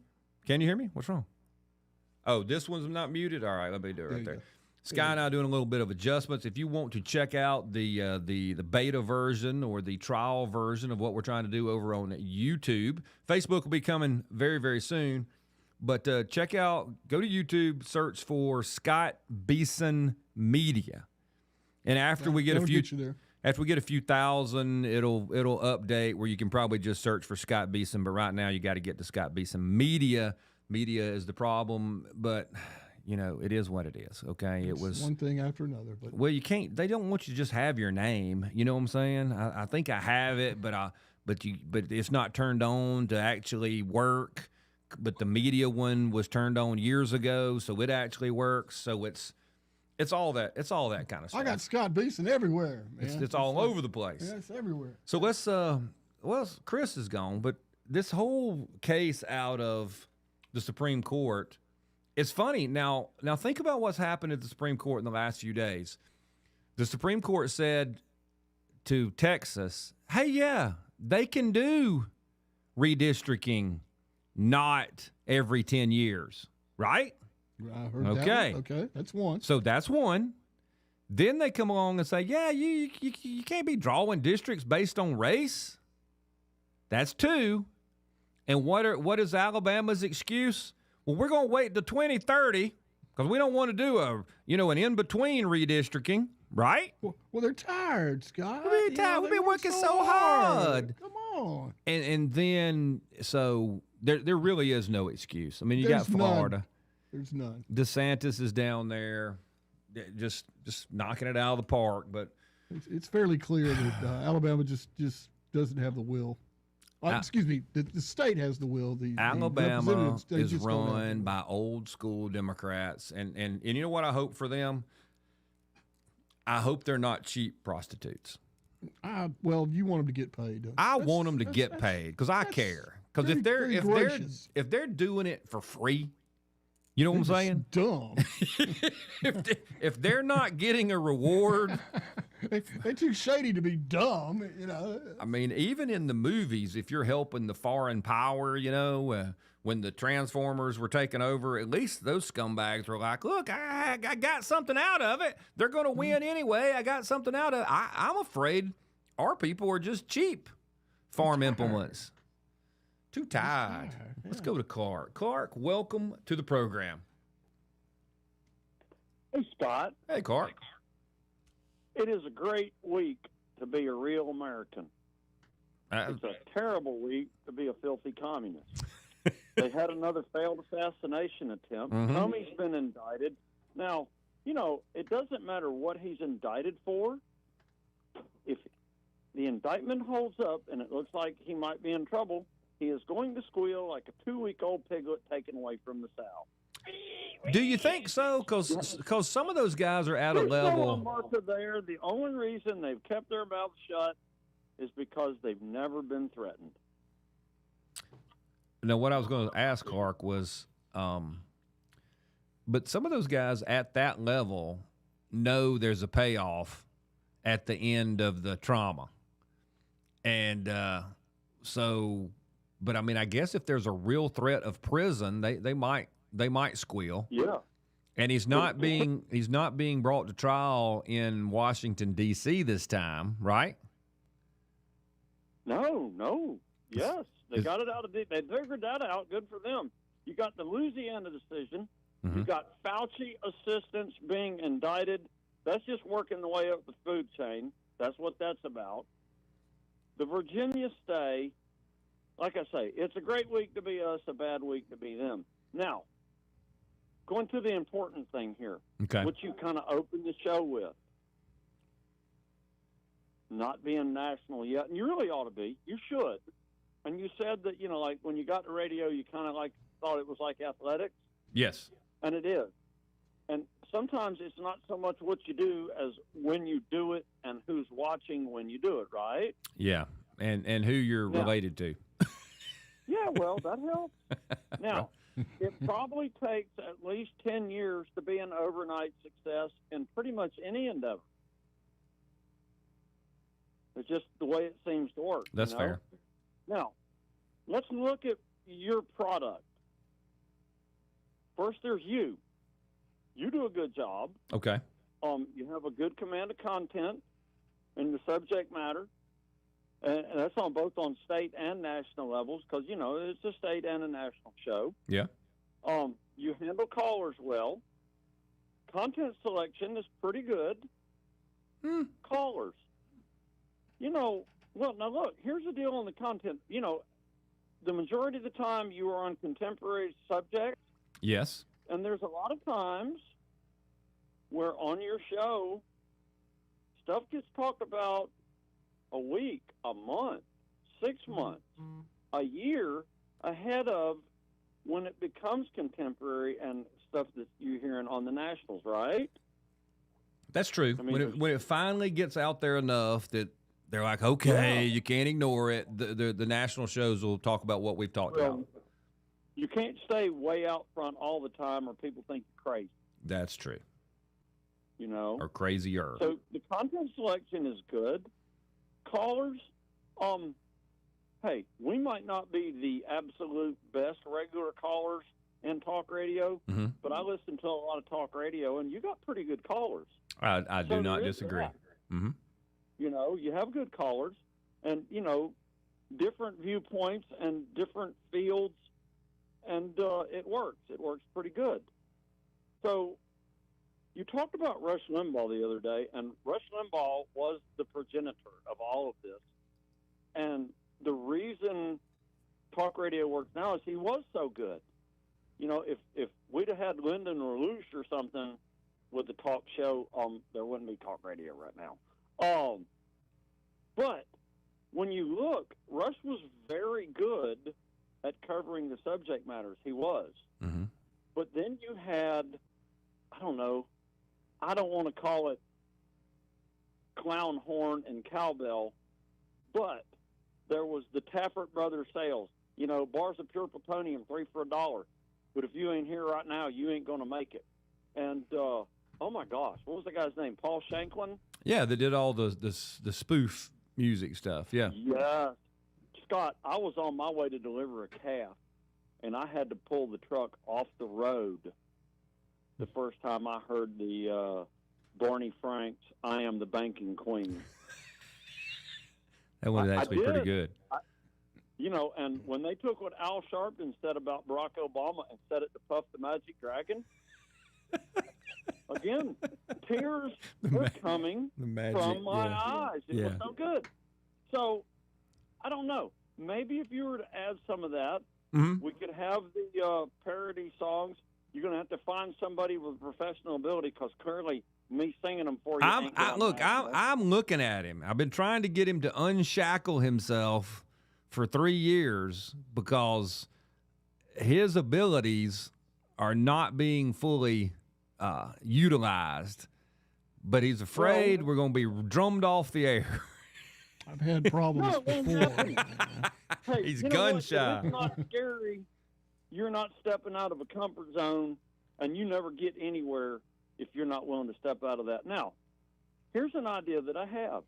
Can you hear me? What's wrong? Oh, this one's not muted? All right, let me do it right there. Sky and I doing a little bit of adjustments. If you want to check out the beta version or the trial version of what we're trying to do over on YouTube, Facebook will be coming very, very soon. But go to YouTube, search for Scott Beason Media. And after we get a few thousand, it'll update where you can probably just search for Scott Beason. But right now, you got to get to Scott Beason Media. Media is the problem, but it is what it is. Okay, It's it was one thing after another. But well, you can't. They don't want you to just have your name. You know what I'm saying? I think I have it, but it's not turned on to actually work. But the media one was turned on years ago, so it actually works. So it's all that kind of stuff. I got Scott Beason everywhere, man. It's all over the place. Yeah, it's everywhere. So let's Chris is gone, but this whole case out of the Supreme Court, it's funny. Now think about what's happened at the Supreme Court in the last few days. The Supreme Court said to Texas, hey, yeah, they can do redistricting not every 10 years, right? I heard okay. That one. Okay, that's one. So that's one. Then they come along and say, yeah, you can't be drawing districts based on race. That's two. And what is Alabama's excuse? Well, we're going to wait to 2030 because we don't want to do an in-between redistricting, right? Well, they're tired, Scott. We've been working so hard. Come on. And then, so there really is no excuse. I mean, you got Florida. There's none. DeSantis is down there just knocking it out of the park. But it's fairly clear that Alabama just doesn't have the will. Excuse me, the state has the will. Alabama is run by old school Democrats, and you know what I hope for them? I hope they're not cheap prostitutes. Well, you want them to get paid. I want them to get paid because I care. Because if they're doing it for free, you know what I'm saying? Dumb. if they're not getting a reward, they're too shady to be dumb. I mean, even in the movies, if you're helping the foreign power, when the Transformers were taking over, at least those scumbags were like, "Look, I got something out of it. They're going to win anyway. I got something out of it." I'm afraid our people are just cheap farm implements. Too tired. Let's go to Clark. Clark, welcome to the program. Hey, Scott. Hey, Clark. It is a great week to be a real American. It's a terrible week to be a filthy communist. They had another failed assassination attempt. Comey's been indicted. Now, it doesn't matter what he's indicted for. If the indictment holds up and it looks like he might be in trouble, he is going to squeal like a 2-week-old piglet taken away from the sow. Do you think so? Because some of those guys are at a level. Martha there. The only reason they've kept their mouths shut is because they've never been threatened. Now, what I was going to ask Clark was, but some of those guys at that level know there's a payoff at the end of the trauma, and so. But I mean, I guess if there's a real threat of prison, they might squeal. Yeah. And he's not being brought to trial in Washington D.C. this time, right? No. Yes, they got it out they figured that out. Good for them. You got the Louisiana decision. You got Fauci assistants being indicted. That's just working the way up the food chain. That's what that's about. The Virginia stay. Like I say, it's a great week to be us, a bad week to be them. Now, going to the important thing here, which you kind of opened the show with, not being national yet, and you really ought to be. You should. And you said that, like when you got the radio, you kind of thought it was like athletics. Yes. And it is. And sometimes it's not so much what you do as when you do it and who's watching when you do it, right? Yeah, and who you're related to. Yeah, well, that helps. Now, it probably takes at least 10 years to be an overnight success in pretty much any endeavor. It's just the way it seems to work. That's you know? fair. Now, let's look at your product. First, there's you. You do a good job. Okay. You have a good command of content and the subject matter, and that's both on state and national levels because, you know, it's a state and a national show. Yeah. You handle callers well. Content selection is pretty good. Callers. You know, well, now look, here's the deal on the content. You know, the majority of the time you are on contemporary subjects. Yes. And there's a lot of times where on your show, stuff gets talked about a week, a month, 6 months, a year ahead of when it becomes contemporary and stuff that you're hearing on the nationals, right? That's true. I mean, when it finally gets out there enough that they're like, okay, you can't ignore it, the national shows will talk about what we've talked about. You can't stay way out front all the time or people think you're crazy. That's true. You know? Or crazier. So the content selection is good. Callers, hey, we might not be the absolute best regular callers in talk radio, but I listen to a lot of talk radio, and you got pretty good callers. I do not disagree. Mm-hmm. You know, you have good callers, and, you know, different viewpoints and different fields, and it works. It works pretty good. So you talked about Rush Limbaugh the other day, and Rush Limbaugh was the progenitor of all of this. And the reason talk radio works now is he was so good. You know, if we'd have had Lyndon LaLoosh or something with the talk show, there wouldn't be talk radio right now. But when you look, Rush was very good at covering the subject matters. He was. Mm-hmm. But then you had, I don't know, I don't want to call it clown horn and cowbell, but there was the Taffert Brothers sales. You know, bars of pure plutonium, 3 for $1. But if you ain't here right now, you ain't going to make it. And, oh, my gosh, what was the guy's name? Paul Shanklin? Yeah, they did all the spoof music stuff, yeah. Yeah. Scott, I was on my way to deliver a calf, and I had to pull the truck off the road the first time I heard the Barney Frank's I Am the Banking Queen. That one was actually pretty good. You know, and when they took what Al Sharpton said about Barack Obama and said it to Puff the Magic Dragon, again, tears were coming from my eyes. It was so good. So, I don't know. Maybe if you were to add some of that, we could have the parody songs. You're going to have to find somebody with professional ability because clearly me singing them for you. I'm looking at him. I've been trying to get him to unshackle himself for 3 years because his abilities are not being fully utilized. But he's afraid we're going to be drummed off the air. I've had problems before. Hey, he's you know gun what? shy. It's not scary. You're not stepping out of a comfort zone, and you never get anywhere if you're not willing to step out of that. Now, here's an idea that I have.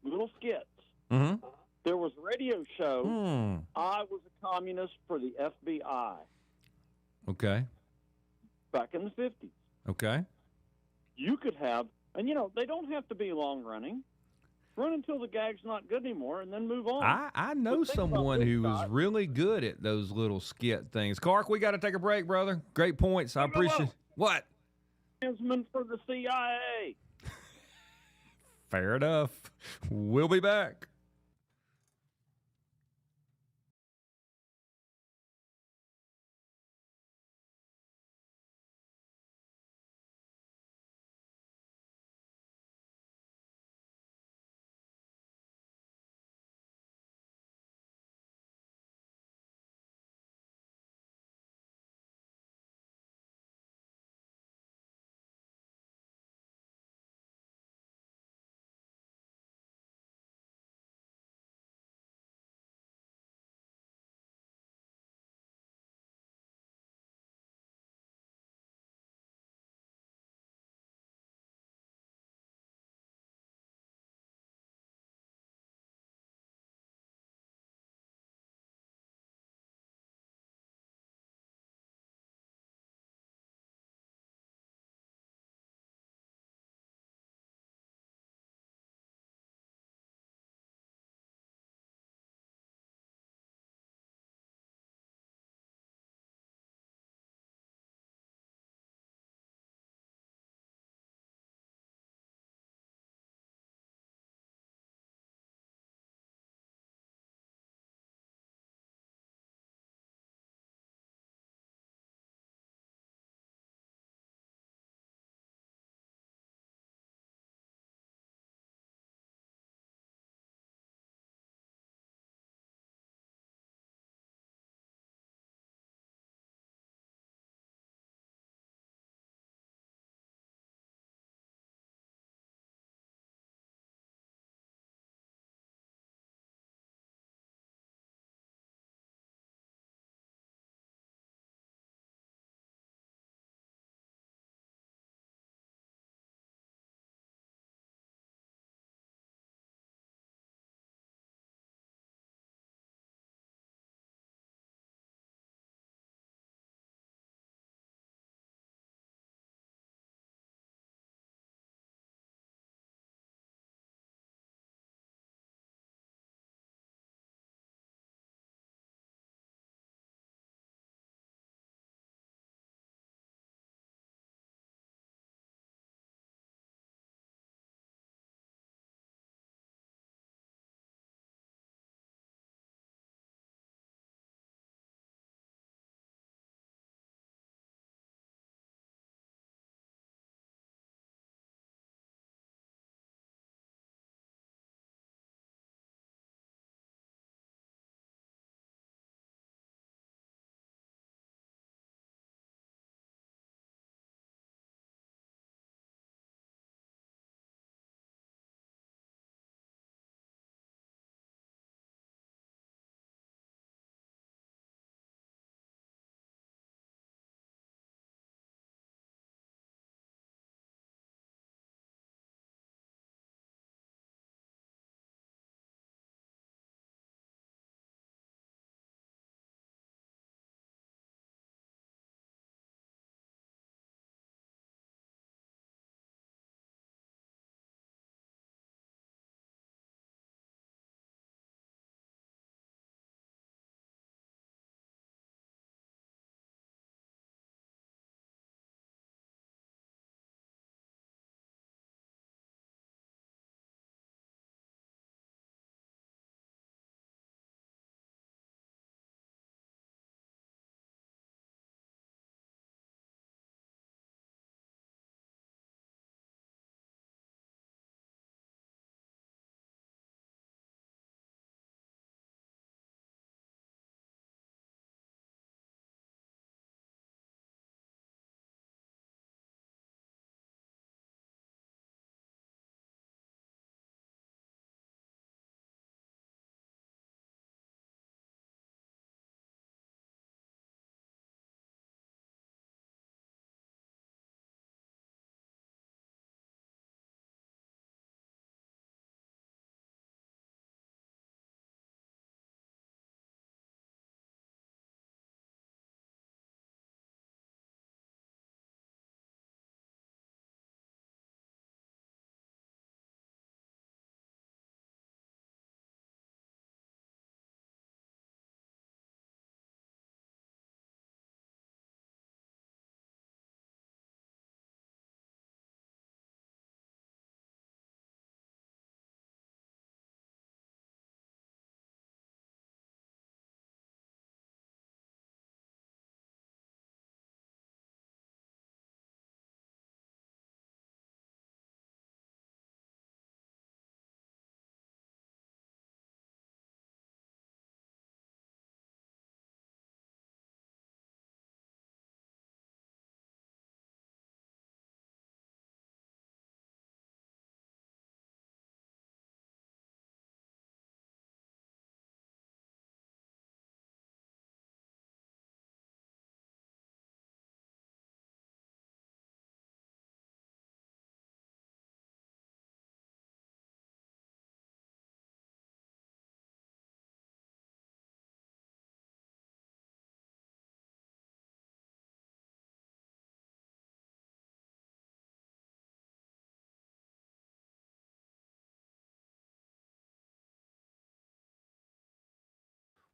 Little skits. Mm-hmm. There was a radio show. I was a communist for the FBI. Okay. Back in the 50s. Okay. You could have, and you know, they don't have to be long running. Run until the gag's not good anymore and then move on. I know someone who is really good at those little skit things. Clark, we got to take a break, brother. Great points. I appreciate What? Kinsman for the CIA. Fair enough. We'll be back.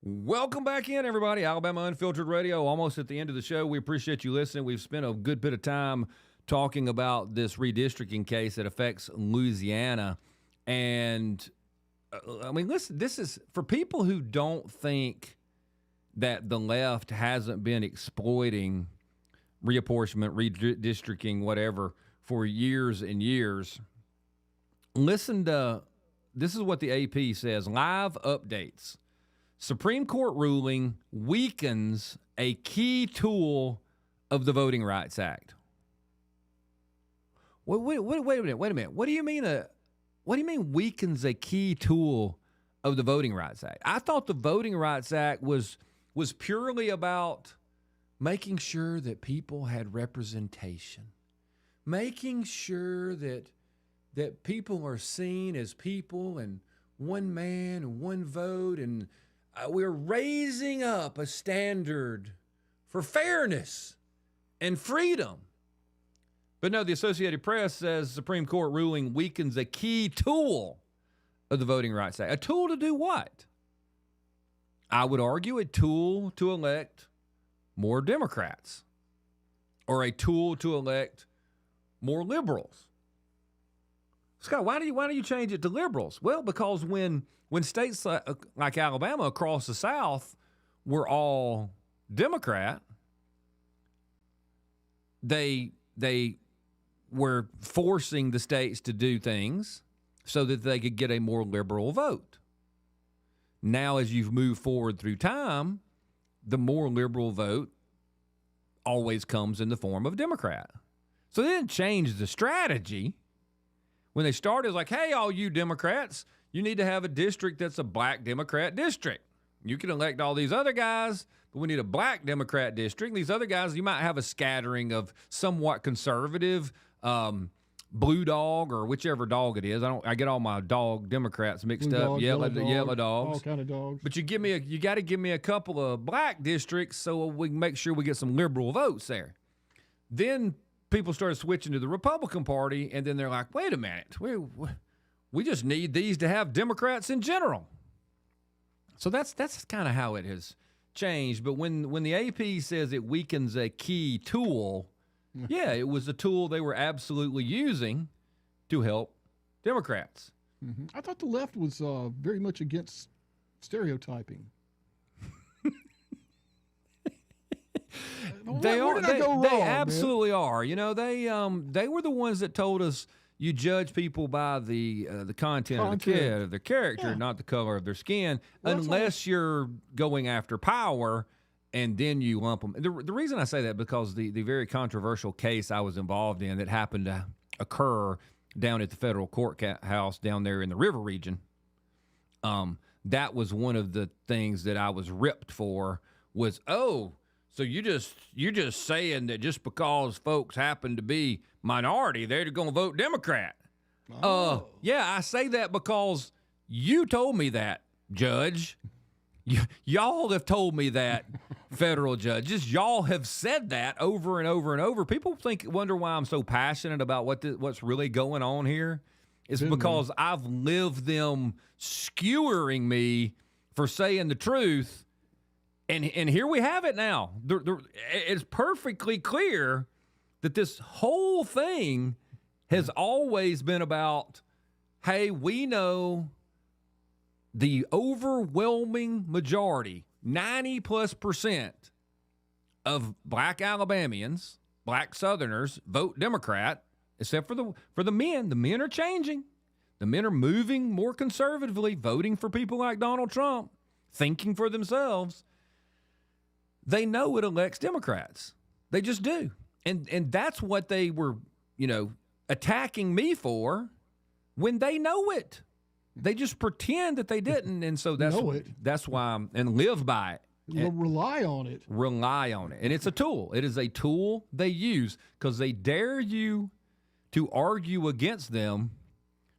Welcome back in, everybody. Alabama Unfiltered Radio, almost at the end of the show. We appreciate you listening. We've spent a good bit of time talking about this redistricting case that affects Louisiana. And, I mean, listen, this is for people who don't think that the left hasn't been exploiting reapportionment, redistricting, whatever, for years and years. Listen to, this is what the AP says, live updates. Supreme Court ruling weakens a key tool of the Voting Rights Act. Wait a minute. What do you mean weakens a key tool of the Voting Rights Act? I thought the Voting Rights Act was purely about making sure that people had representation, making sure that people are seen as people and one man and one vote, and we're raising up a standard for fairness and freedom. But no, the Associated Press says Supreme Court ruling weakens a key tool of the Voting Rights Act. A tool to do what? I would argue a tool to elect more Democrats or a tool to elect more liberals. Scott, why do you change it to liberals? Well, because when states like Alabama across the South were all Democrat, they were forcing the states to do things so that they could get a more liberal vote. Now, as you've moved forward through time, the more liberal vote always comes in the form of Democrat. So they didn't change the strategy. When they started, it was like, hey, all you Democrats, you need to have a district that's a black Democrat district. You can elect all these other guys, but we need a black Democrat district. These other guys, you might have a scattering of somewhat conservative, blue dog or whichever dog it is. I get all my dog Democrats mixed Blue up. dog, Yellow dog, dogs. all kind of dogs. But you got to give me a couple of black districts so we can make sure we get some liberal votes there. Then people started switching to the Republican Party, and then they're like, wait a minute, we just need these to have Democrats in general. So that's kind of how it has changed. But when the AP says it weakens a key tool, yeah, it was a tool they were absolutely using to help Democrats. I thought the left was very much against stereotyping. They Where are. did I go They wrong, absolutely are. You know, they were the ones that told us you judge people by the content of their character, not the color of their skin, unless you're going after power, and then you lump them. The reason I say that because the very controversial case I was involved in that happened to occur down at the federal courthouse down there in the river region, that was one of the things that I was ripped for was, so you're just saying that just because folks happen to be minority, they're going to vote Democrat. Yeah, I say that because you told me that, Judge. Y'all have told me that, federal judges. Y'all have said that over and over and over. People wonder why I'm so passionate about what's really going on here. It's because I've lived them skewering me for saying the truth. And here we have it now. It's perfectly clear that this whole thing has always been about, hey, we know the overwhelming majority, 90+% of black Alabamians, black Southerners, vote Democrat, except for the men. The men are changing. The men are moving more conservatively, voting for people like Donald Trump, thinking for themselves. They know it elects Democrats. They just do. And that's what they were, attacking me for when they know it. They just pretend that they didn't. And so that's why and live by it. Rely on it. Rely on it. And it's a tool. It is a tool they use because they dare you to argue against them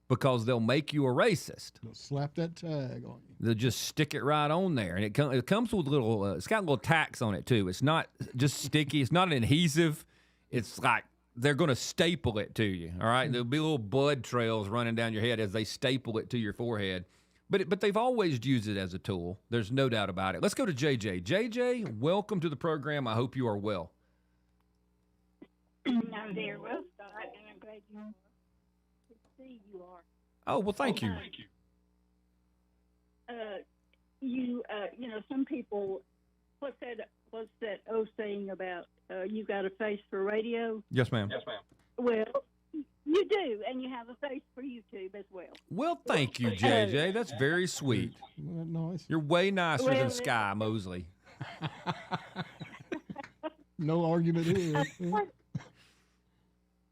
because they'll make you a racist. They'll slap that tag on you. They'll just stick it right on there. And it comes with little, it's got little tacks on it too. It's not just sticky. It's not an adhesive. It's like they're going to staple it to you. All right. There'll be little blood trails running down your head as they staple it to your forehead. But they've always used it as a tool. There's no doubt about it. Let's go to JJ. JJ, welcome to the program. I hope you are well. I'm very well, Scott, and I'm glad you are. Good to see you are. Oh, well, thank you. You know, some people, what's that old saying about you got a face for radio? Yes, ma'am. Well, you do, and you have a face for YouTube as well. Well, thank you, JJ. That's very sweet. Nice. You're way nicer than Sky Mosley. No argument here.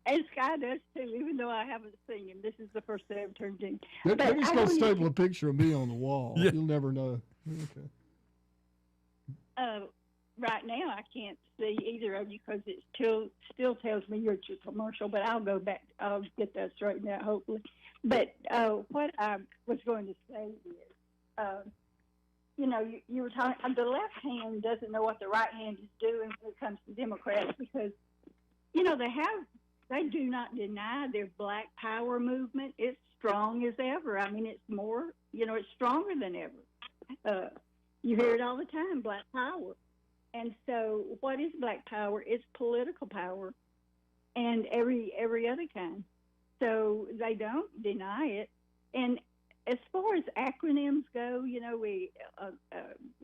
And Sky does too, even though I haven't seen him. This is the first day I've turned in. They're just going to staple a picture of me on the wall. Yeah. You'll never know. Okay. Right now, I can't see either of you because it still tells me you're at your commercial, but I'll go back. I'll get that straightened out, hopefully. But what I was going to say is, you know, you were talking, the left hand doesn't know what the right hand is doing when it comes to Democrats because, you know, they do not deny their Black Power movement. It's strong as ever. I mean, it's more, you know, it's stronger than ever. You hear it all the time, Black Power. And so what is Black Power? It's political power and every other kind. So they don't deny it. And as far as acronyms go, you know,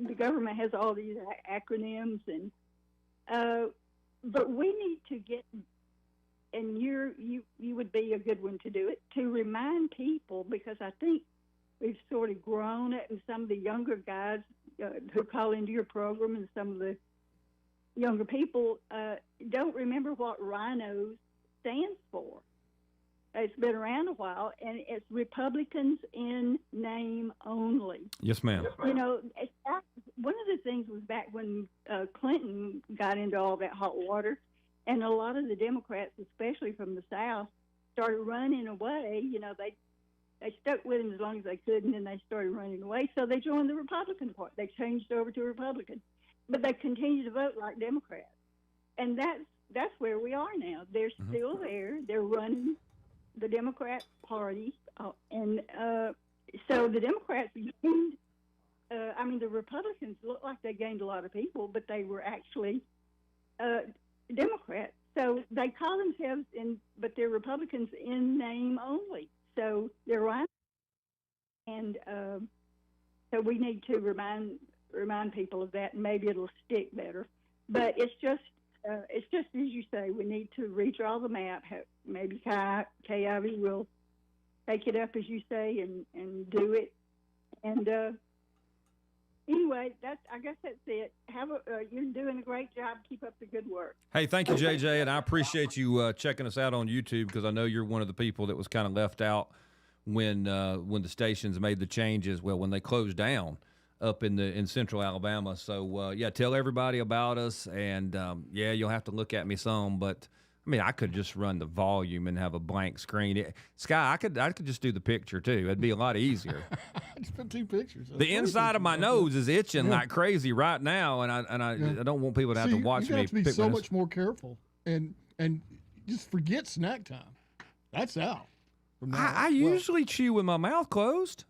the government has all these acronyms, and but we need to get, and you would be a good one to do it, to remind people, because I think we've sort of grown it, and some of the younger guys who call into your program and some of the younger people don't remember what RHINO stands for. It's been around a while, and it's Republicans in name only. Yes, ma'am. You know, one of the things was back when Clinton got into all that hot water, and a lot of the Democrats, especially from the South, started running away. You know, they stuck with him as long as they could, and then they started running away. So they joined the Republican Party. They changed over to Republican, but they continue to vote like Democrats, and that's where we are now. They're still there. They're running the Democrat Party, and so the Democrats gained. I mean, the Republicans looked like they gained a lot of people, but they were actually Democrats. So they call themselves but they're Republicans in name only. So they're right, and so we need to remind people of that, and maybe it'll stick better. But it's just as you say, we need to redraw the map. Maybe KIV will take it up, as you say, and do it. And anyway, I guess that's it. You're doing a great job. Keep up the good work. Hey, thank you, JJ, and I appreciate you checking us out on YouTube, because I know you're one of the people that was kind of left out when the stations made the changes. Well, when they closed down up in Central Alabama. So yeah, tell everybody about us, and yeah, you'll have to look at me some, but I mean, I could just run the volume and have a blank screen. Sky, I could just do the picture too. It'd be a lot easier. Just put 2 pictures. The inside of my nose is itching like crazy right now, and I don't want people to have to watch me. You have to be so much more careful, and just forget snack time. That's out. I usually chew with my mouth closed.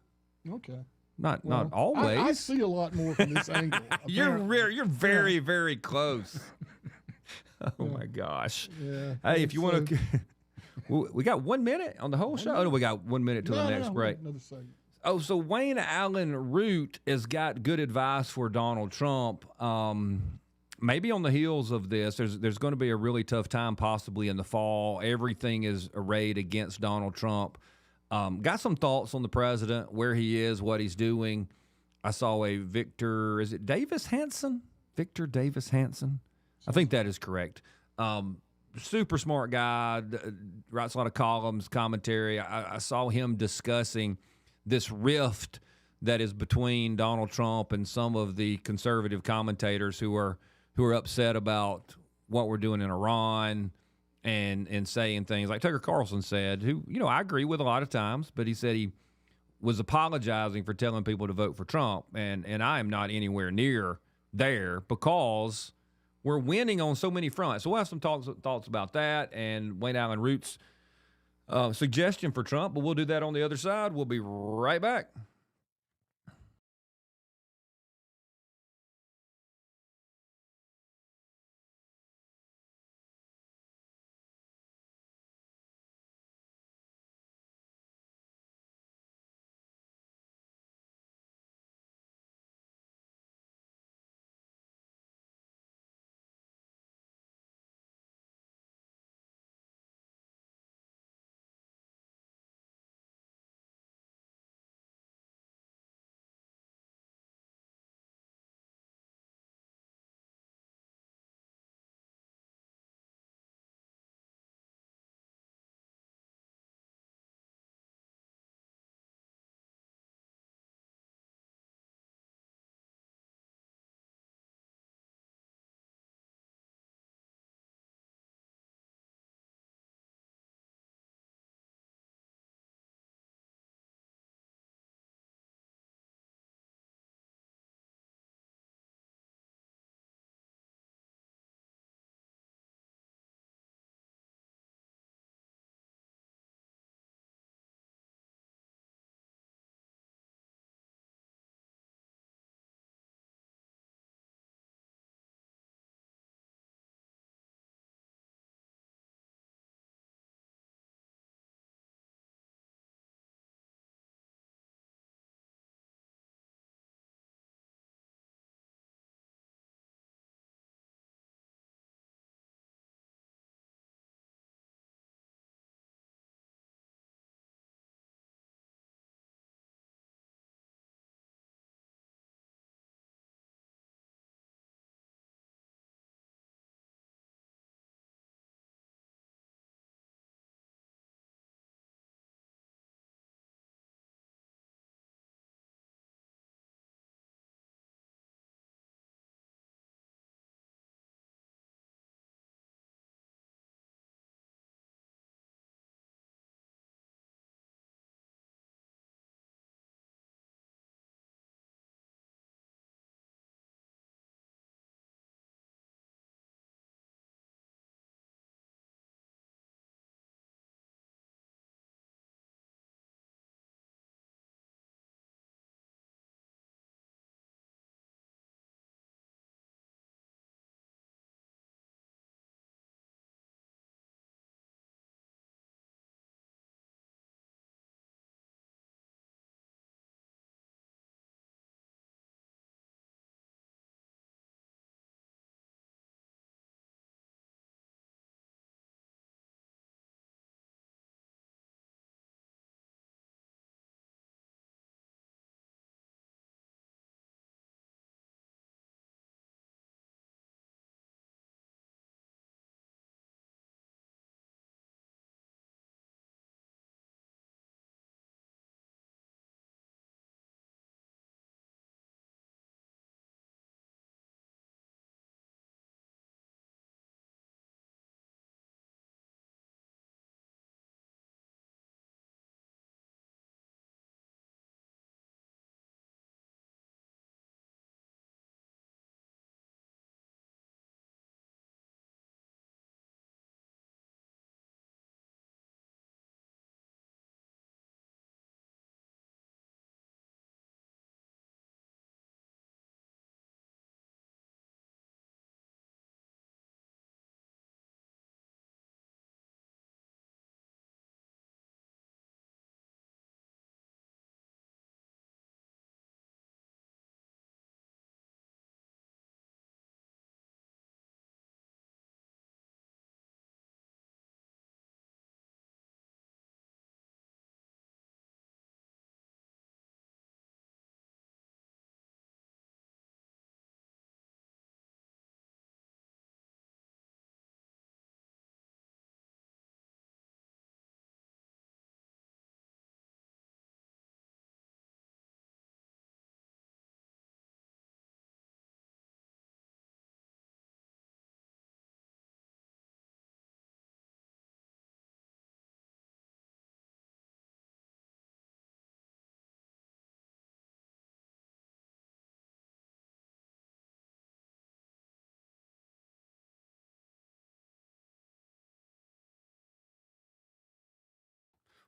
Okay. Not always. I see a lot more from this angle. You're very, very close. Oh my gosh. Yeah. Hey, if you want to, we got 1 minute on the whole show. Oh, no, we got 1 minute till the next break. Another segment. Oh, so Wayne Allen Root has got good advice for Donald Trump. Maybe on the heels of this, there's going to be a really tough time possibly in the fall. Everything is arrayed against Donald Trump. Got some thoughts on the president, where he is, what he's doing. I saw a Victor Davis Hanson? I think that is correct. Super smart guy, writes a lot of columns, commentary. I saw him discussing this rift that is between Donald Trump and some of the conservative commentators who are upset about what we're doing in Iran and saying things like Tucker Carlson said, who, I agree with a lot of times, but he said he was apologizing for telling people to vote for Trump. And I am not anywhere near there because we're winning on so many fronts. So we'll have some thoughts about that and Wayne Allen Root's suggestion for Trump, but we'll do that on the other side. We'll be right back.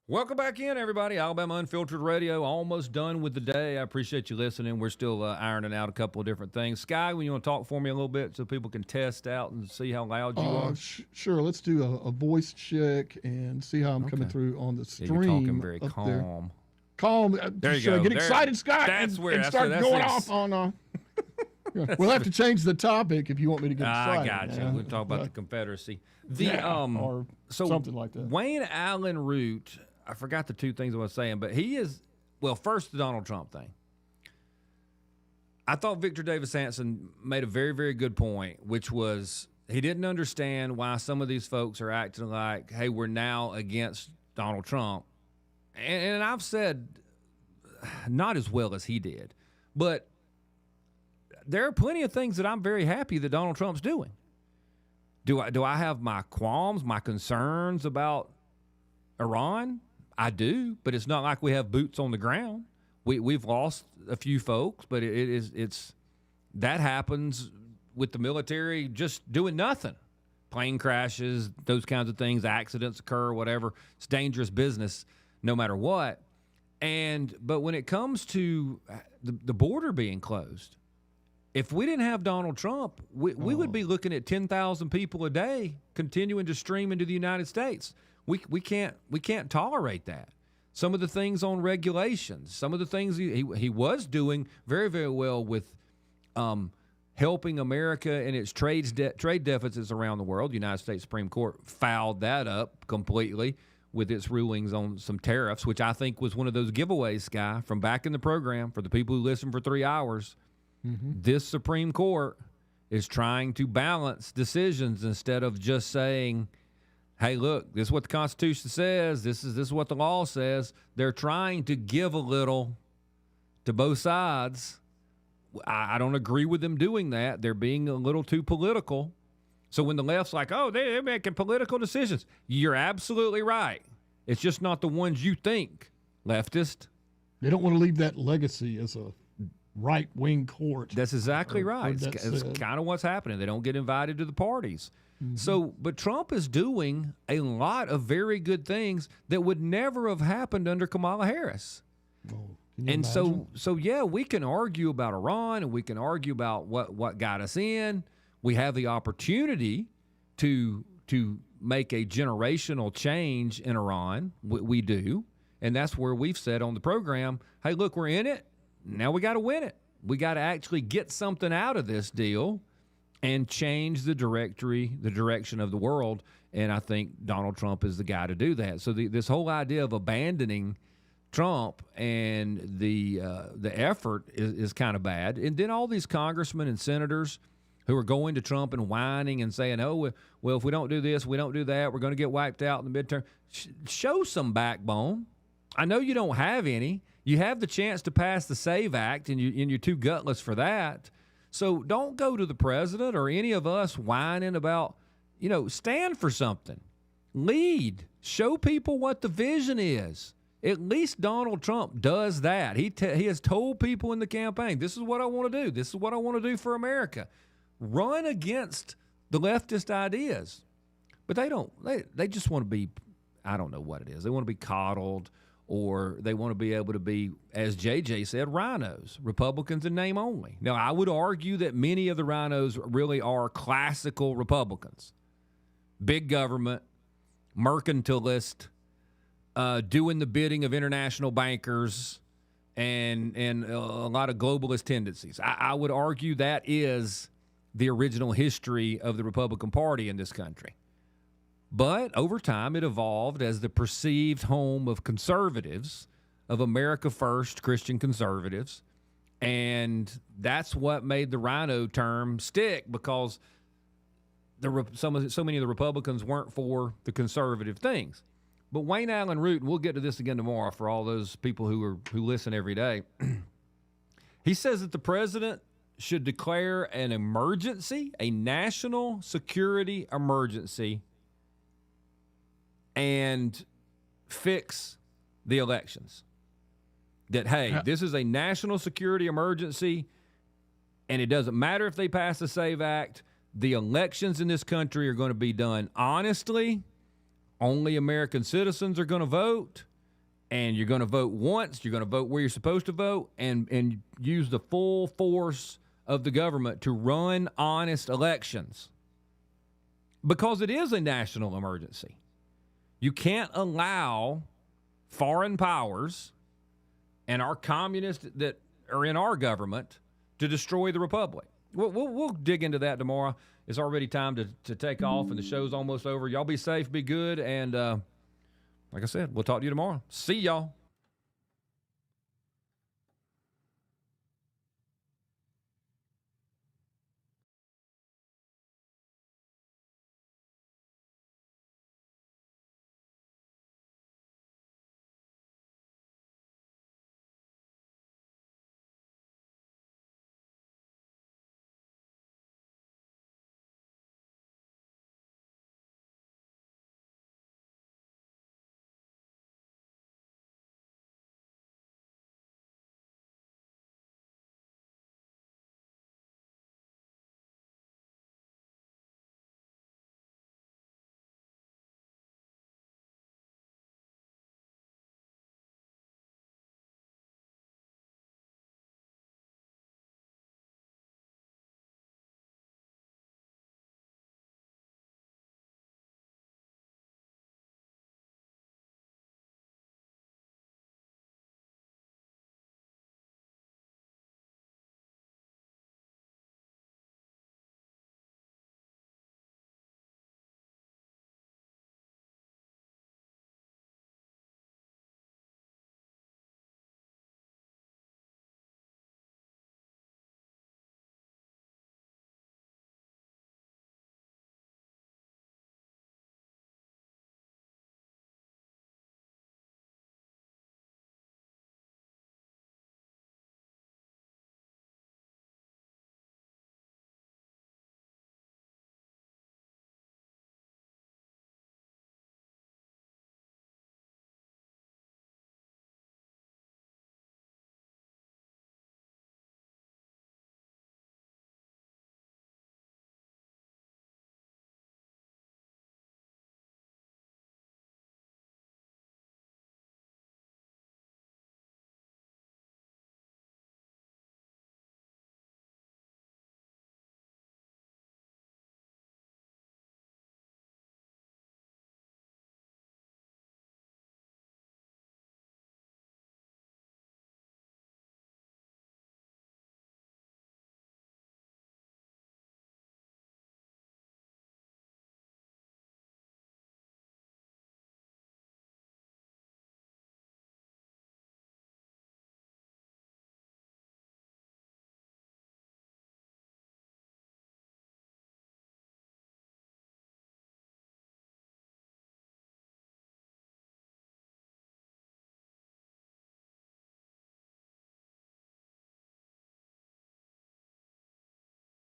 Welcome back in, everybody. Alabama Unfiltered Radio, almost done with the day. I appreciate you listening. We're still ironing out a couple of different things. Sky, when you want to talk for me a little bit so people can test out and see how loud you are? Sure. Let's do a voice check and see how I'm coming through on the stream. Yeah, you're talking very up calm. There. Calm. There you go. Get excited, Scott, and start going off on. We'll have to change the topic if you want me to get excited. I got you. We'll talk about the Confederacy. Or something like that. Wayne Allen Root, I forgot the two things I was saying, but he is, well, first the Donald Trump thing. I thought Victor Davis Hanson made a very, very good point, which was he didn't understand why some of these folks are acting like, hey, we're now against Donald Trump. And I've said not as well as he did, but there are plenty of things that I'm very happy that Donald Trump's doing. Do I have my qualms, my concerns about Iran? I do, but it's not like we have boots on the ground. We've lost a few folks, but it's that happens with the military just doing nothing. Plane crashes, those kinds of things, accidents occur, whatever. It's dangerous business no matter what. But when it comes to the border being closed, if we didn't have Donald Trump, we would be looking at 10,000 people a day continuing to stream into the United States. We can't tolerate that. Some of the things on regulations, some of the things he was doing very, very well with helping America and its trade deficits around the world. The United States Supreme Court fouled that up completely with its rulings on some tariffs, which I think was one of those giveaways, Sky, from back in the program for the people who listen for 3 hours. Mm-hmm. This Supreme Court is trying to balance decisions instead of just saying, hey, look, this is what the Constitution says. This is what the law says. They're trying to give a little to both sides. I don't agree with them doing that. They're being a little too political. So when the left's like, oh, they're making political decisions, you're absolutely right. It's just not the ones you think, leftist. They don't want to leave that legacy as a right-wing court. That's exactly right. It's kind of what's happening. They don't get invited to the parties. Mm-hmm. So, but Trump is doing a lot of very good things that would never have happened under Kamala Harris. Oh, and so yeah, we can argue about Iran and we can argue about what got us in. We have the opportunity to make a generational change in Iran. We do. And that's where we've said on the program, hey, look, we're in it. Now we got to win it. We got to actually get something out of this deal and change the direction of the world. And I think Donald Trump is the guy to do that. So this whole idea of abandoning Trump and the effort is kind of bad. And then all these congressmen and senators who are going to Trump and whining and saying, oh, well, if we don't do this, we don't do that, we're going to get wiped out in the midterm. Show some backbone. I know you don't have any. You have the chance to pass the SAVE Act, and you're too gutless for that. So don't go to the president or any of us whining about, stand for something. Lead. Show people what the vision is. At least Donald Trump does that. He has told people in the campaign, this is what I want to do. This is what I want to do for America. Run against the leftist ideas. But they don't. They just want to be, I don't know what it is. They want to be coddled, or they want to be able to be, as JJ said, rhinos, Republicans in name only. Now, I would argue that many of the rhinos really are classical Republicans. Big government, mercantilist, doing the bidding of international bankers, and a lot of globalist tendencies. I would argue that is the original history of the Republican Party in this country. But over time, it evolved as the perceived home of conservatives, of America First Christian conservatives. And that's what made the rhino term stick, because so many of the Republicans weren't for the conservative things. But Wayne Allen Root, and we'll get to this again tomorrow for all those people who listen every day, he says that the president should declare an emergency, a national security emergency, and fix the elections. That, hey, this is a national security emergency, and it doesn't matter if they pass the SAVE Act. The elections in this country are going to be done honestly. Only American citizens are going to vote. and you're going to vote once, you're going to vote where you're supposed to vote, and use the full force of the government to run honest elections. Because it is a national emergency. You can't allow foreign powers and our communists that are in our government to destroy the republic. We'll dig into that tomorrow. It's already time to take off, and the show's almost over. Y'all be safe, be good, and like I said, we'll talk to you tomorrow. See y'all.